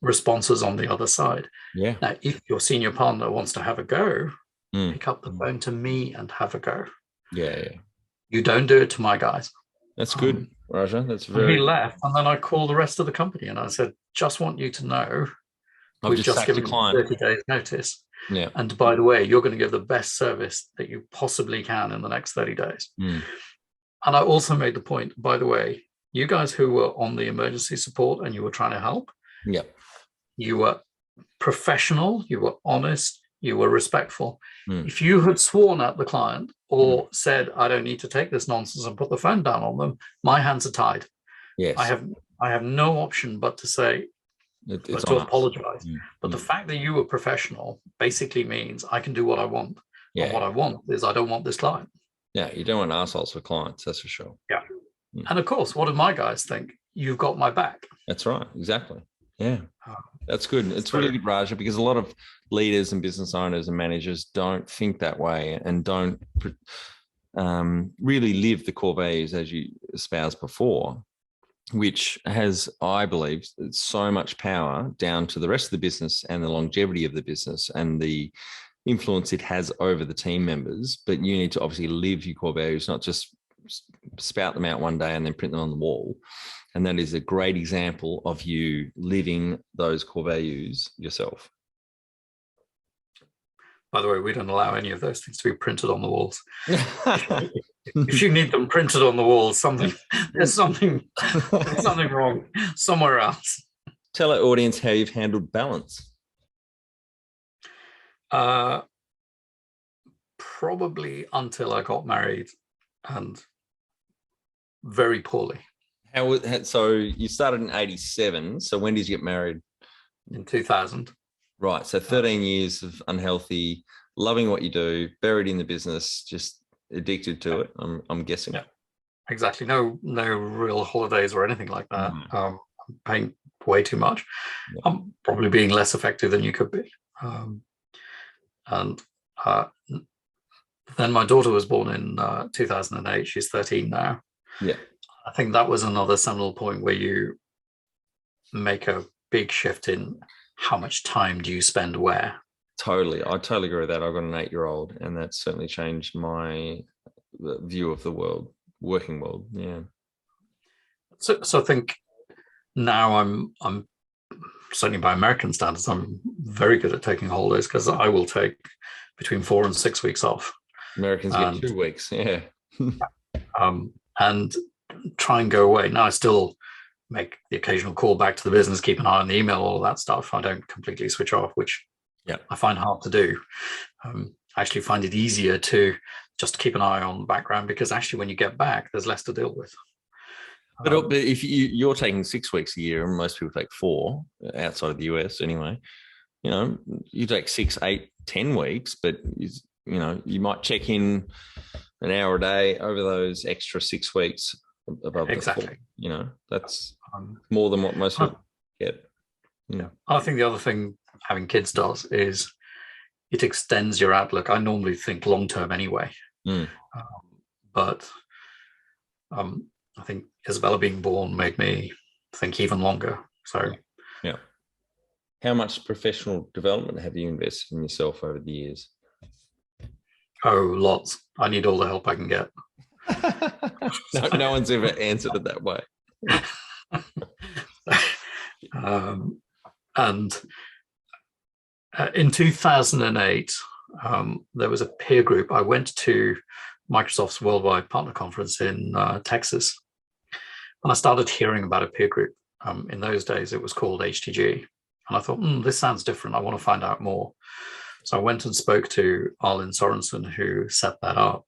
responses on the other side. Yeah. Now, if your senior partner wants to have a go, pick up the phone to me and have a go. Yeah. You don't do it to my guys. That's good, Raja. That's very. He left, and then I called the rest of the company, and I said, just want you to know, we've just given you 30 days notice. Yeah. And by the way, you're going to give the best service that you possibly can in the next 30 days. And I also made the point, by the way, you guys who were on the emergency support and you were trying to help, you were professional, you were honest, you were respectful. If you had sworn at the client or said, I don't need to take this nonsense, and put the phone down on them, my hands are tied. Yes. I have no option but to say, to apologize. But the fact that you were professional basically means I can do what I want. And what I want is I don't want this client. Yeah, you don't want assholes for clients, that's for sure. Yeah. And of course, what do my guys think? You've got my back. That's right. Exactly. Yeah. That's good. It's really good, Raja, because a lot of leaders and business owners and managers don't think that way and don't really live the core values as you espoused before, which has, I believe, so much power down to the rest of the business and the longevity of the business and the influence it has over the team members. But you need to obviously live your core values, not just spout them out one day and then print them on the wall. And that is a great example of you living those core values yourself. By the way, we don't allow any of those things to be printed on the walls. If you need them printed on the walls, there's something wrong somewhere else. Tell our audience how you've handled balance. Probably until I got married, and very poorly. So you started in 87. So when did you get married? In 2000. Right. So 13 years of unhealthy, loving what you do, buried in the business, just addicted to it. I'm guessing. Yeah, exactly. No real holidays or anything like that. I'm paying way too much. I'm probably being less effective than you could be. And then my daughter was born in 2008. She's 13 now. Yeah. I think that was another seminal point where you make a big shift in how much time do you spend where. Totally. I totally agree with that. I've got an 8-year-old, and that's certainly changed my view of the world, working world. Yeah. So I think now I'm certainly by American standards, I'm very good at taking holidays, because I will take between 4 and 6 weeks off. Americans get 2 weeks. Yeah. And try and go away. Now, I still make the occasional call back to the business, keep an eye on the email, all of that stuff. I don't completely switch off, which I find hard to do. I actually find it easier to just keep an eye on the background, because actually when you get back, there's less to deal with. But if you're taking 6 weeks a year, and most people take 4 outside of the US anyway, you take 6, 8, 10 weeks, but you might check in an hour a day over those extra 6 weeks above exactly. The 4, that's more than what most people get. Yeah. I think the other thing having kids does is it extends your outlook. I normally think long term anyway, but I think Isabella being born made me think even longer. So yeah. How much professional development have you invested in yourself over the years? Oh, lots. I need all the help I can get. No one's ever answered it that way. And in 2008, there was a peer group. I went to Microsoft's Worldwide Partner Conference in Texas, and I started hearing about a peer group. In those days, it was called HTG. And I thought, this sounds different. I want to find out more. So I went and spoke to Arlen Sorensen, who set that up.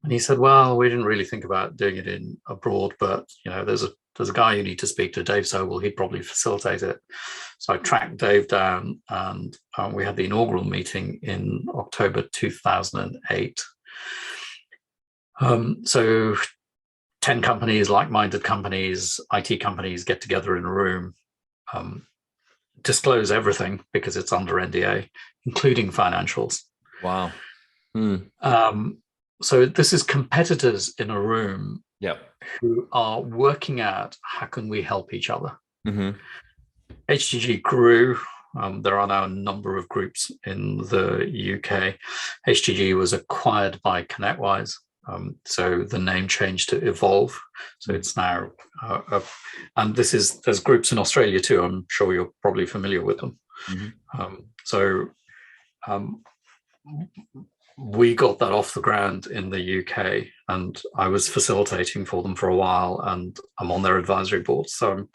And he said, well, we didn't really think about doing it in abroad, but there's a guy you need to speak to, Dave Sobel. He'd probably facilitate it. So I tracked Dave down, and we had the inaugural meeting in October 2008. So 10 companies, like-minded companies, IT companies get together in a room, disclose everything because it's under NDA, including financials. Wow. So this is competitors in a room who are working out how can we help each other. HTG grew. There are now a number of groups in the UK. HTG was acquired by ConnectWise. So the name changed to Evolve. So it's now, and there's groups in Australia too. I'm sure you're probably familiar with them. We got that off the ground in the UK, and I was facilitating for them for a while, and I'm on their advisory board. So I'm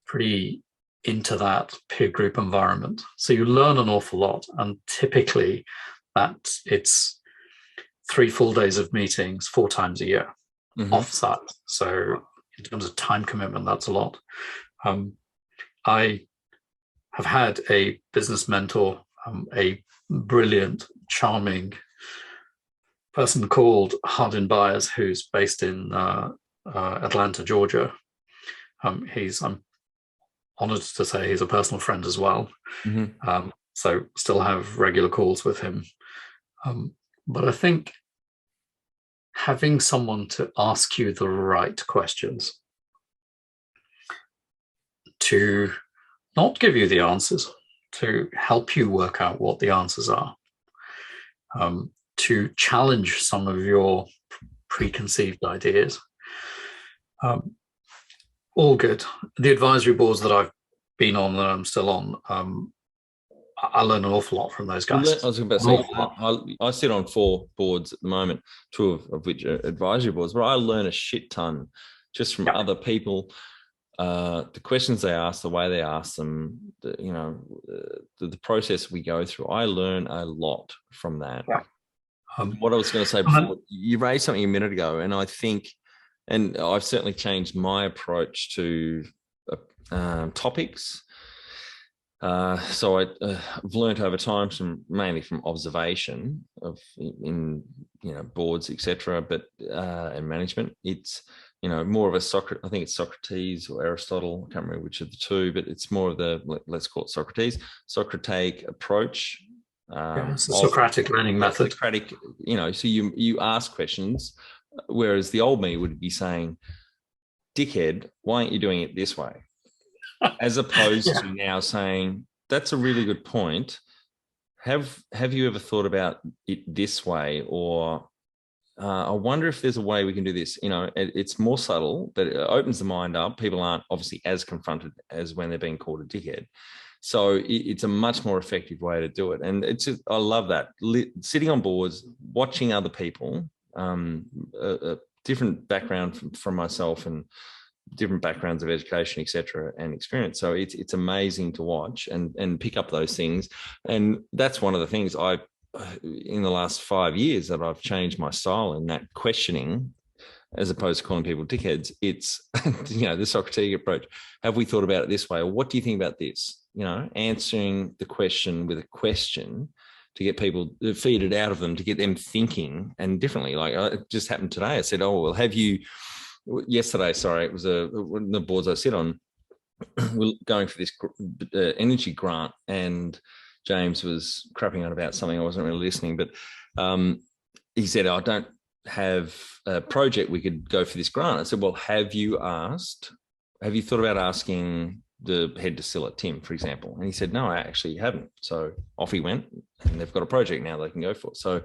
pretty into that peer group environment. So you learn an awful lot, and typically it's 3 full days of meetings 4 times a year off-site. So in terms of time commitment, that's a lot. I have had a business mentor, a brilliant, charming person called Hardin Byers, who's based in Atlanta, Georgia. I'm honored to say he's a personal friend as well. So still have regular calls with him. But I think having someone to ask you the right questions, to not give you the answers, to help you work out what the answers are, to challenge some of your preconceived ideas. All good. The advisory boards that I've been on, that I'm still on, I learn an awful lot from those guys. I was about to say, I sit on 4 boards at the moment, 2 of which are advisory boards, but I learn a shit ton just from other people. The questions they ask, the way they ask them, the process we go through. I learn a lot from that. What I was going to say before, you raised something a minute ago, and I think, and I've certainly changed my approach to topics. So I've learned over time, mainly from observation in boards, etc., but and management. It's more of a I think it's Socrates or Aristotle. I can't remember which of the two, but it's more of the, let's call it Socratic approach. It's a Socratic learning method. Socratic, so you ask questions, whereas the old me would be saying, "Dickhead, why aren't you doing it this way?" As opposed to now saying, "That's a really good point. have you ever thought about it this way? Or I wonder if there's a way we can do this. It's more subtle, but it opens the mind up. People aren't obviously as confronted as when they're being called a dickhead. So it's a much more effective way to do it. And I love that. Sitting on boards, watching other people, a different background from myself and different backgrounds of education, etc., and experience. So it's amazing to watch and pick up those things. And that's one of the things in the last 5 years that I've changed my style in that questioning, as opposed to calling people dickheads. It's, the Socratic approach. Have we thought about it this way? Or what do you think about this? Answering the question with a question to get people, feed it out of them, to get them thinking and differently. Like it just happened today. I said, oh, well, yesterday, it was one of the boards I sit on, we're going for this energy grant, and James was crapping on about something. I wasn't really listening, but he said, I don't have a project we could go for this grant. I said, well, have you thought about asking the head distiller, Tim, for example? And he said, no, I actually haven't. So off he went, and they've got a project now they can go for. So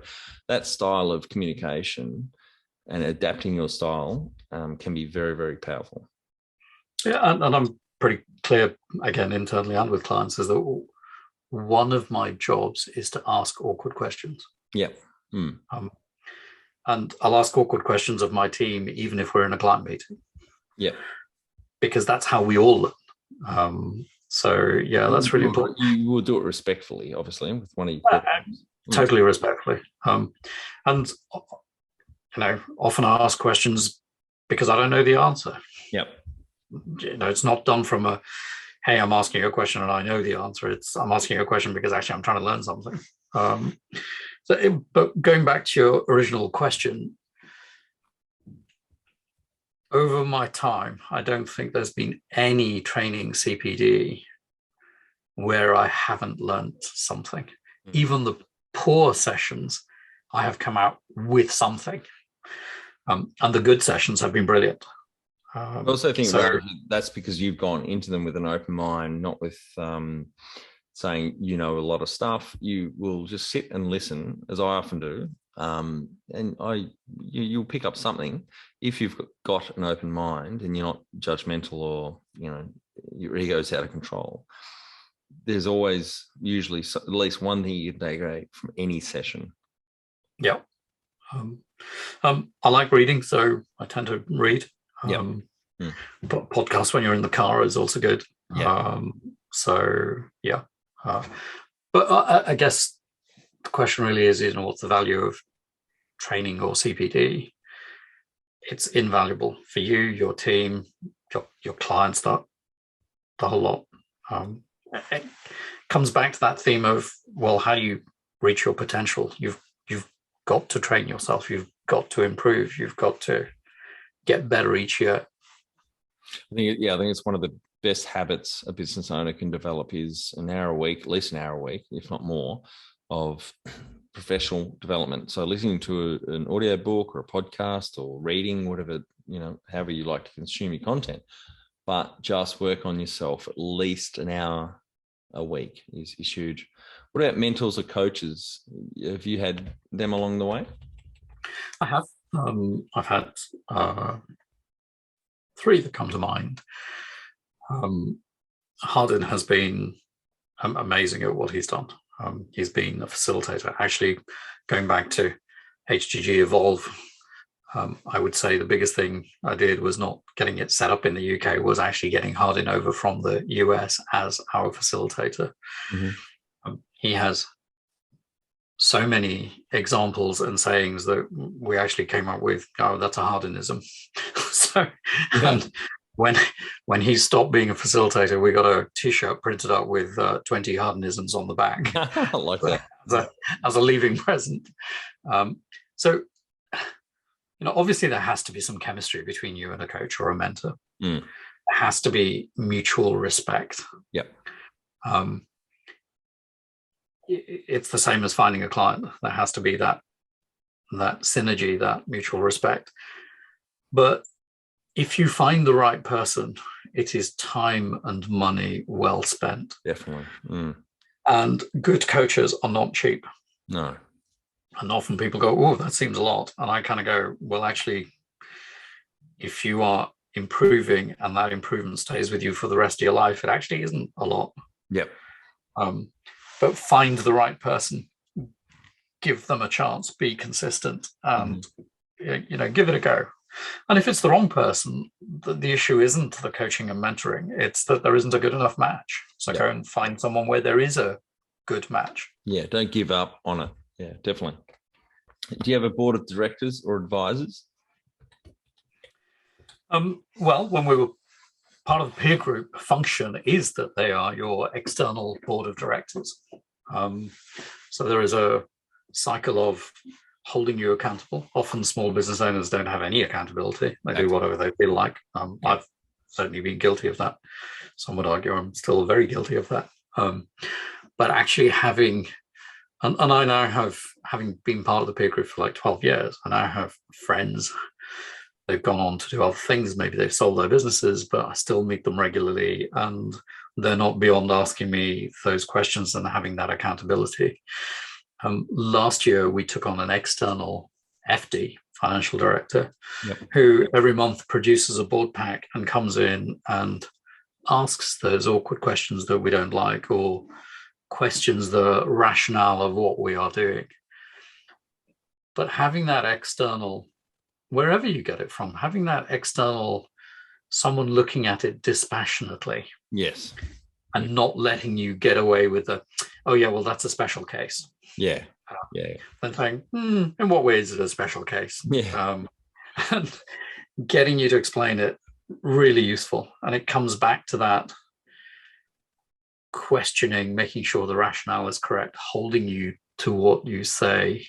that style of communication and adapting your style can be very, very powerful. Yeah, and I'm pretty clear, again, internally and with clients, is that one of my jobs is to ask awkward questions. Yeah. And I'll ask awkward questions of my team, even if we're in a client meeting. Yeah. Because that's how we all learn. So, yeah, that's really important. You will do it respectfully, obviously, with one of your totally respectfully. And, often I ask questions because I don't know the answer. Yep. It's not done from a, hey, I'm asking you a question and I know the answer. I'm asking you a question because actually I'm trying to learn something. But going back to your original question, over my time, I don't think there's been any training CPD where I haven't learned something. Mm-hmm. Even the poor sessions, I have come out with something. And the good sessions have been brilliant. I also think that's because you've gone into them with an open mind, not with saying a lot of stuff. You will just sit and listen, as I often do, and you'll pick up something if you've got an open mind and you're not judgmental or your ego's out of control. There's always usually at least one thing you can take away from any session. Yeah. I like reading, so I tend to read. But podcasts when you're in the car is also good. Yeah. But I guess the question really is, what's the value of training or CPD? It's invaluable for you, your team, your clients, the whole lot. It comes back to that theme of, well, how do you reach your potential? You've got to train yourself. You've got to improve. You've got to get better each year. I think it's one of the best habits a business owner can develop is an hour a week, at least an hour a week, if not more, of professional development. So listening to an audio book or a podcast or reading, whatever, however you like to consume your content, but just work on yourself at least an hour a week is huge. What about mentors or coaches? Have you had them along the way? I have. I've had 3 that come to mind. Hardin has been amazing at what he's done. He's been a facilitator. Actually, going back to HGG Evolve, I would say the biggest thing I did was not getting it set up in the UK, was actually getting Hardin over from the US as our facilitator. Mm-hmm. He has so many examples and sayings that we actually came up with, oh, that's a Hardinism. So, and when he stopped being a facilitator, we got a T-shirt printed up with 20 Hardinisms on the back. I like that. As a leaving present. So, obviously there has to be some chemistry between you and a coach or a mentor. There has to be mutual respect. Yep. It's the same as finding a client. There has to be that synergy, that mutual respect. But if you find the right person, it is time and money well spent. Definitely. And good coaches are not cheap. No. And often people go, oh, that seems a lot. And I kind of go, well, actually, if you are improving and that improvement stays with you for the rest of your life, it actually isn't a lot. Yep. But find the right person, give them a chance, be consistent, and give it a go. And if it's the wrong person, the issue isn't the coaching and mentoring, it's that there isn't a good enough match. So go and find someone where there is a good match. Yeah, don't give up on it. Yeah, definitely. Do you have a board of directors or advisors? Well, when we were part of the peer group function is that they are your external board of directors. So there is a cycle of holding you accountable. Often small business owners don't have any accountability. They do whatever they feel like. I've certainly been guilty of that. Some would argue I'm still very guilty of that. But actually having, and I now have, having been part of the peer group for like 12 years, I now have friends. They've gone on to do other things. Maybe they've sold their businesses, but I still meet them regularly, and they're not beyond asking me those questions and having that accountability. Last year, we took on an external FD, financial director, who every month produces a board pack and comes in and asks those awkward questions that we don't like, or questions the rationale of what we are doing. But having that external, wherever you get it from, having that external, someone looking at it dispassionately. Yes. And not letting you get away with the, oh yeah, well, that's a special case. Yeah. And saying, in what way is it a special case? Yeah. And getting you to explain it, really useful. And it comes back to that questioning, making sure the rationale is correct, holding you to what you say,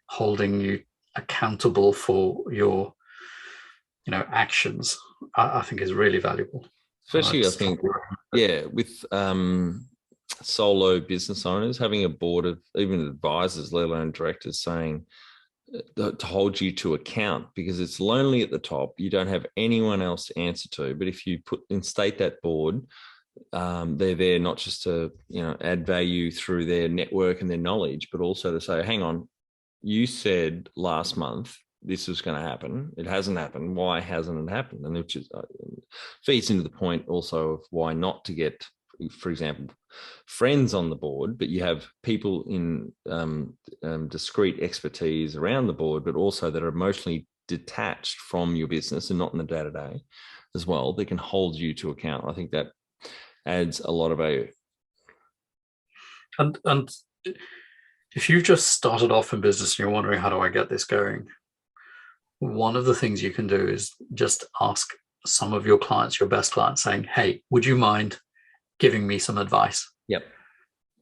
holding you accountable for your actions, I think is really valuable. Especially, I think, with solo business owners, having a board of even advisors, let alone directors, saying to hold you to account, because it's lonely at the top. You don't have anyone else to answer to. But if you instate that board, they're there not just to add value through their network and their knowledge, but also to say, hang on, you said last month this was going to happen. It hasn't happened. Why hasn't it happened? And which is, feeds into the point also of why not to get, for example, friends on the board, but you have people in discrete expertise around the board, but also that are emotionally detached from your business and not in the day-to-day as well. They can hold you to account. I think that adds a lot of value. And if you've just started off in business and you're wondering, how do I get this going? One of the things you can do is just ask some of your clients, your best clients, saying, hey, would you mind giving me some advice? Yep.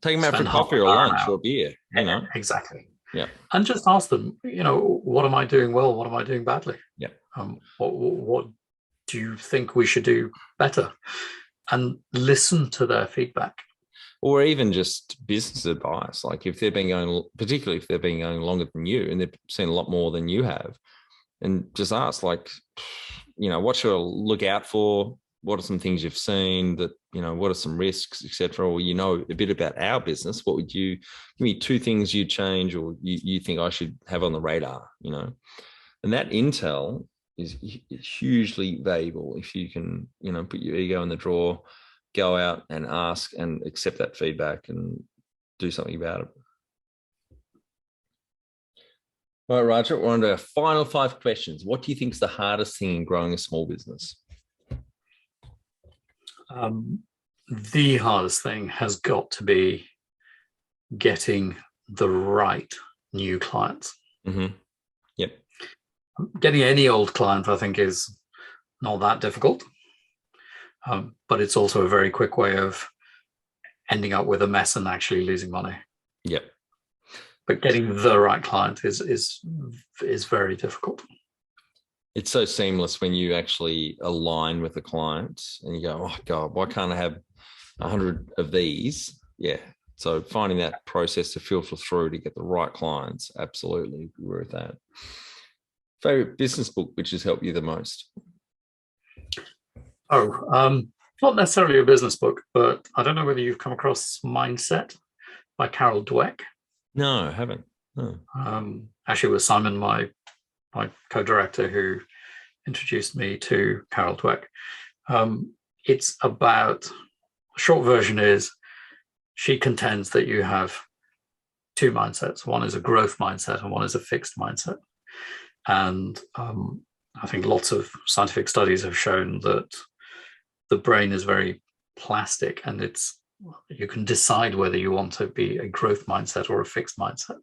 Take them out for coffee or lunch or beer, Exactly. Yeah. And just ask them, what am I doing well? What am I doing badly? Yeah. What do you think we should do better? And listen to their feedback. Or even just business advice. Like if they've been going, particularly if they've been going longer than you and they've seen a lot more than you have, and just ask, like, what should I look out for? What are some things you've seen that, what are some risks, etc. Or, a bit about our business. What would you give me 2 things you'd change or you think I should have on the radar, And that intel is hugely valuable if you can, put your ego in the drawer, go out and ask and accept that feedback and do something about it. All right, Raja, we're on to our final 5 questions. What do you think is the hardest thing in growing a small business? The hardest thing has got to be getting the right new clients. Mm-hmm. Yep. Getting any old client, I think, is not that difficult. But it's also a very quick way of ending up with a mess and actually losing money. Yep. But getting the right client is very difficult. It's so seamless when you actually align with the client and you go, oh God, why can't I have 100 of these? Yeah. So finding that process to filter through to get the right clients, absolutely agree with that. Favorite business book which has helped you the most? Not necessarily a business book, but I don't know whether you've come across Mindset. by Carol Dweck. No, I haven't. Oh. Actually, it was Simon, my co-director, who introduced me to Carol Dweck. It's about, short version is, she contends that you have two mindsets. One is a growth mindset and one is a fixed mindset. And I think lots of scientific studies have shown that the brain is very plastic, and you can decide whether you want to be a growth mindset or a fixed mindset.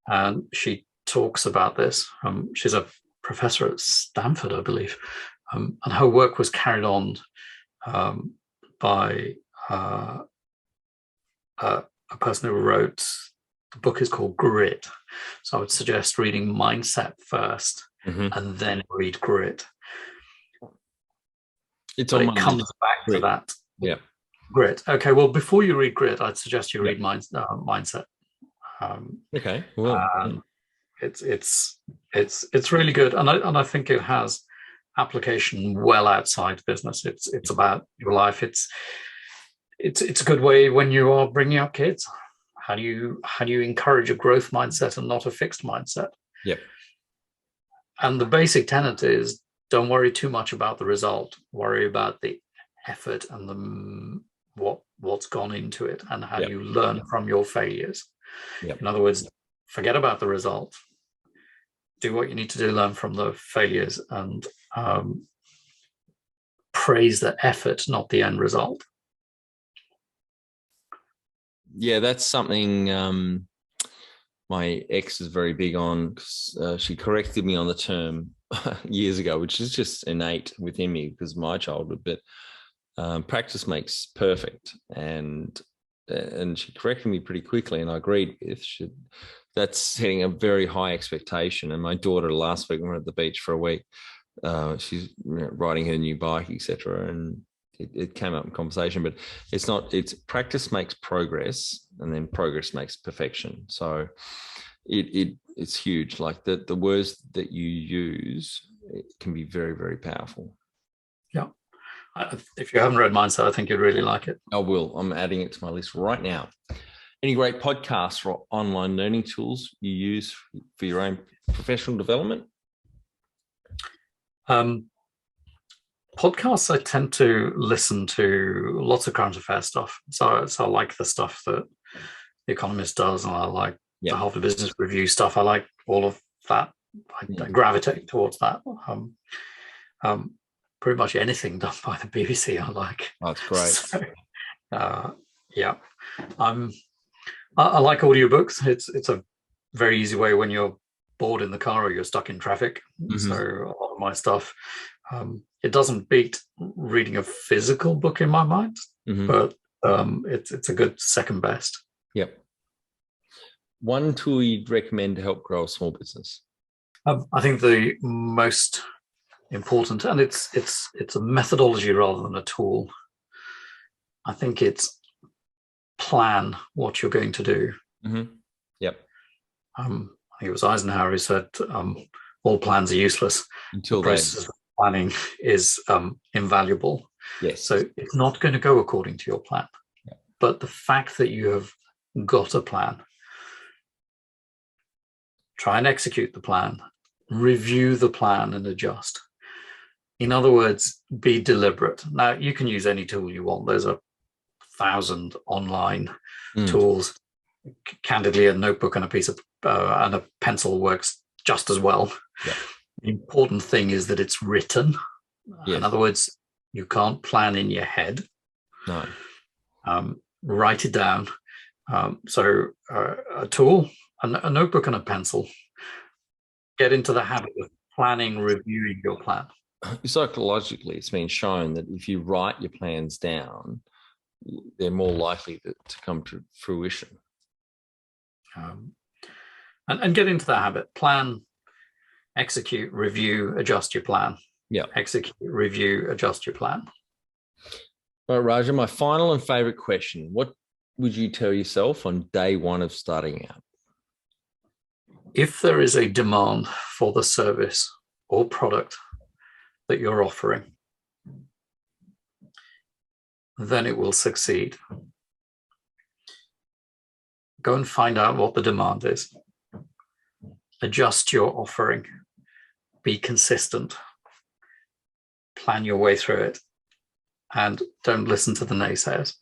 And she talks about this. She's a professor at Stanford, I believe, and her work was carried on by a person who wrote, the book is called Grit. So I would suggest reading Mindset first, and then read Grit. It comes back to that. Yeah. Grit. Okay. Well, before you read Grit, I'd suggest you read Mindset. Okay. Well, it's really good, and I think it has application well outside business. It's about your life. It's a good way when you are bringing up kids. How do you encourage a growth mindset and not a fixed mindset? Yep. And the basic tenet is, don't worry too much about the result. Worry about the effort and what's gone into it, and how you learn from your failures. Yep. In other words, forget about the result. Do what you need to do, learn from the failures, and praise the effort, not the end result. Yeah, that's something my ex is very big on, because she corrected me on the term years ago, which is just innate within me because of my childhood. But practice makes perfect, and she corrected me pretty quickly, and I agreed with. That's setting a very high expectation. And my daughter, last week, we were at the beach for a week. She's riding her new bike, etc., and it came up in conversation. But it's practice makes progress, and then progress makes perfection. So it's huge. Like the words that you use, it can be very, very powerful. Yeah. If you haven't read Mindset, I think you'd really like it. I will. I'm adding it to my list right now. Any great podcasts or online learning tools you use for your own professional development? Podcasts, I tend to listen to lots of current affairs stuff. So I like the stuff that The Economist does, and I like the Harvard Business Review stuff. I like all of that. I gravitate towards that. Pretty much anything done by the BBC I like. Oh, that's great. So, yeah. I like audiobooks. It's a very easy way when you're bored in the car or you're stuck in traffic. So a lot of my stuff, it doesn't beat reading a physical book in my mind, but it's a good second best. Yep. One tool you'd recommend to help grow a small business? I think the most important, and it's a methodology rather than a tool. I think it's plan what you're going to do. Yep. I think it was Eisenhower who said all plans are useless. Until the process of planning is invaluable. Yes. So it's not going to go according to your plan. Yep. But the fact that you have got a plan, try and execute the plan, review the plan and adjust. In other words, be deliberate. Now, you can use any tool you want. There's 1,000 online tools. Candidly, a notebook and a piece of and a pencil works just as well. Yep. The important thing is that it's written. Yes. In other words, you can't plan in your head. No. Write it down. So a tool, a notebook and a pencil. Get into the habit of planning, reviewing your plan. Psychologically, it's been shown that if you write your plans down, they're more likely to come to fruition. And get into the habit. Plan, execute, review, adjust your plan. Yeah. Execute, review, adjust your plan. All right, Raja, my final and favorite question. What would you tell yourself on day one of starting out? If there is a demand for the service or product that you're offering, then it will succeed. go and find out what the demand is. Adjust your offering. Be consistent. Plan your way through it. And don't listen to the naysayers.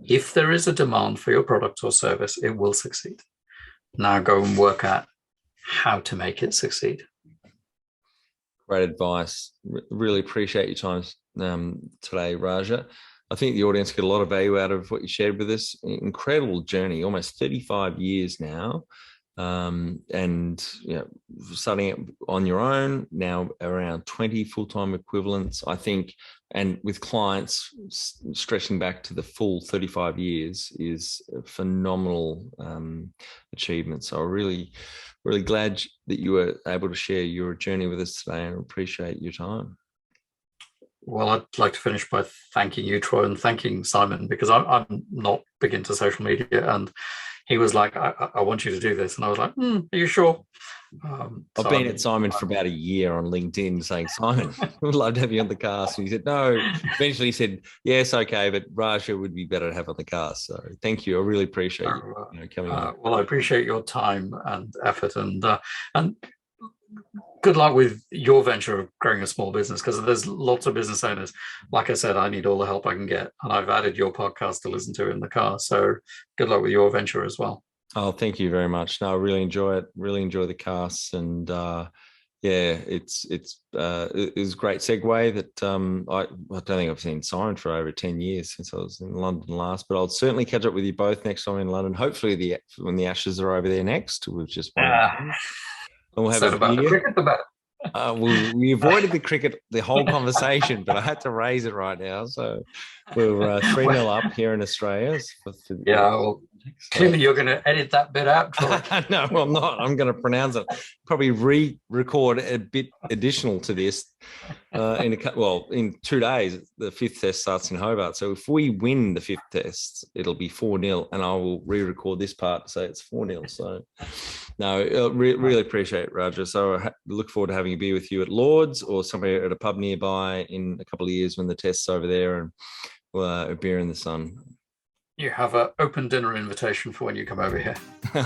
If there is a demand for your product or service, it will succeed. Now go and work out how to make it succeed. Great advice. Really appreciate your time today, Raja. I think the audience get a lot of value out of what you shared with us. Incredible journey, almost 35 years now. And starting it on your own, now around 20 full-time equivalents, I think, and with clients stretching back to the full 35 years is a phenomenal achievement. So I'm really, really glad that you were able to share your journey with us today, and appreciate your time. Well, I'd like to finish by thanking you, Troy, and thanking Simon, because I'm not big into social media, and he was like, I want you to do this. And I was like, are you sure? I've been at Simon for about a year on LinkedIn saying, Simon, we'd love to have you on the cast. And he said, no. Eventually he said, yes, okay, but Raja would be better to have on the cast. So thank you. I really appreciate you coming on. Well, I appreciate your time and effort, and good luck with your venture of growing a small business, because there's lots of business owners. Like I said, I need all the help I can get, and I've added your podcast to listen to in the car. So good luck with your venture as well. Oh, thank you very much. No, I really enjoy it. Really enjoy the casts, and it was a great segue. That I don't think I've seen Simon for over 10 years since I was in London last, but I'll certainly catch up with you both next time in London. Hopefully, when the Ashes are over there next, we've just won. We'll have about the cricket, the better. We avoided the cricket, the whole conversation, but I had to raise it right now. So we're 3-0 up here in Australia. Well, clearly you're going to edit that bit out, Troy. No, I'm not. I'm going to pronounce it. Probably re-record a bit additional to this in 2 days. The 5th test starts in Hobart. So if we win the 5th test, it'll be 4-0, and I will re-record this part to say it's 4-0. So no, really appreciate it, Raja. So I look forward to having a beer with you at Lord's or somewhere at a pub nearby in a couple of years when the test's over there, and a beer in the sun. You have an open dinner invitation for when you come over here.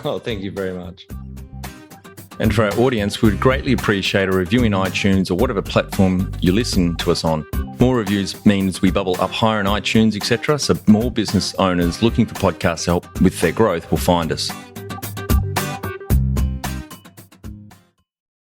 Oh, thank you very much. And for our audience, we'd greatly appreciate a review in iTunes or whatever platform you listen to us on. More reviews means we bubble up higher in iTunes, etc. So more business owners looking for podcast help with their growth will find us.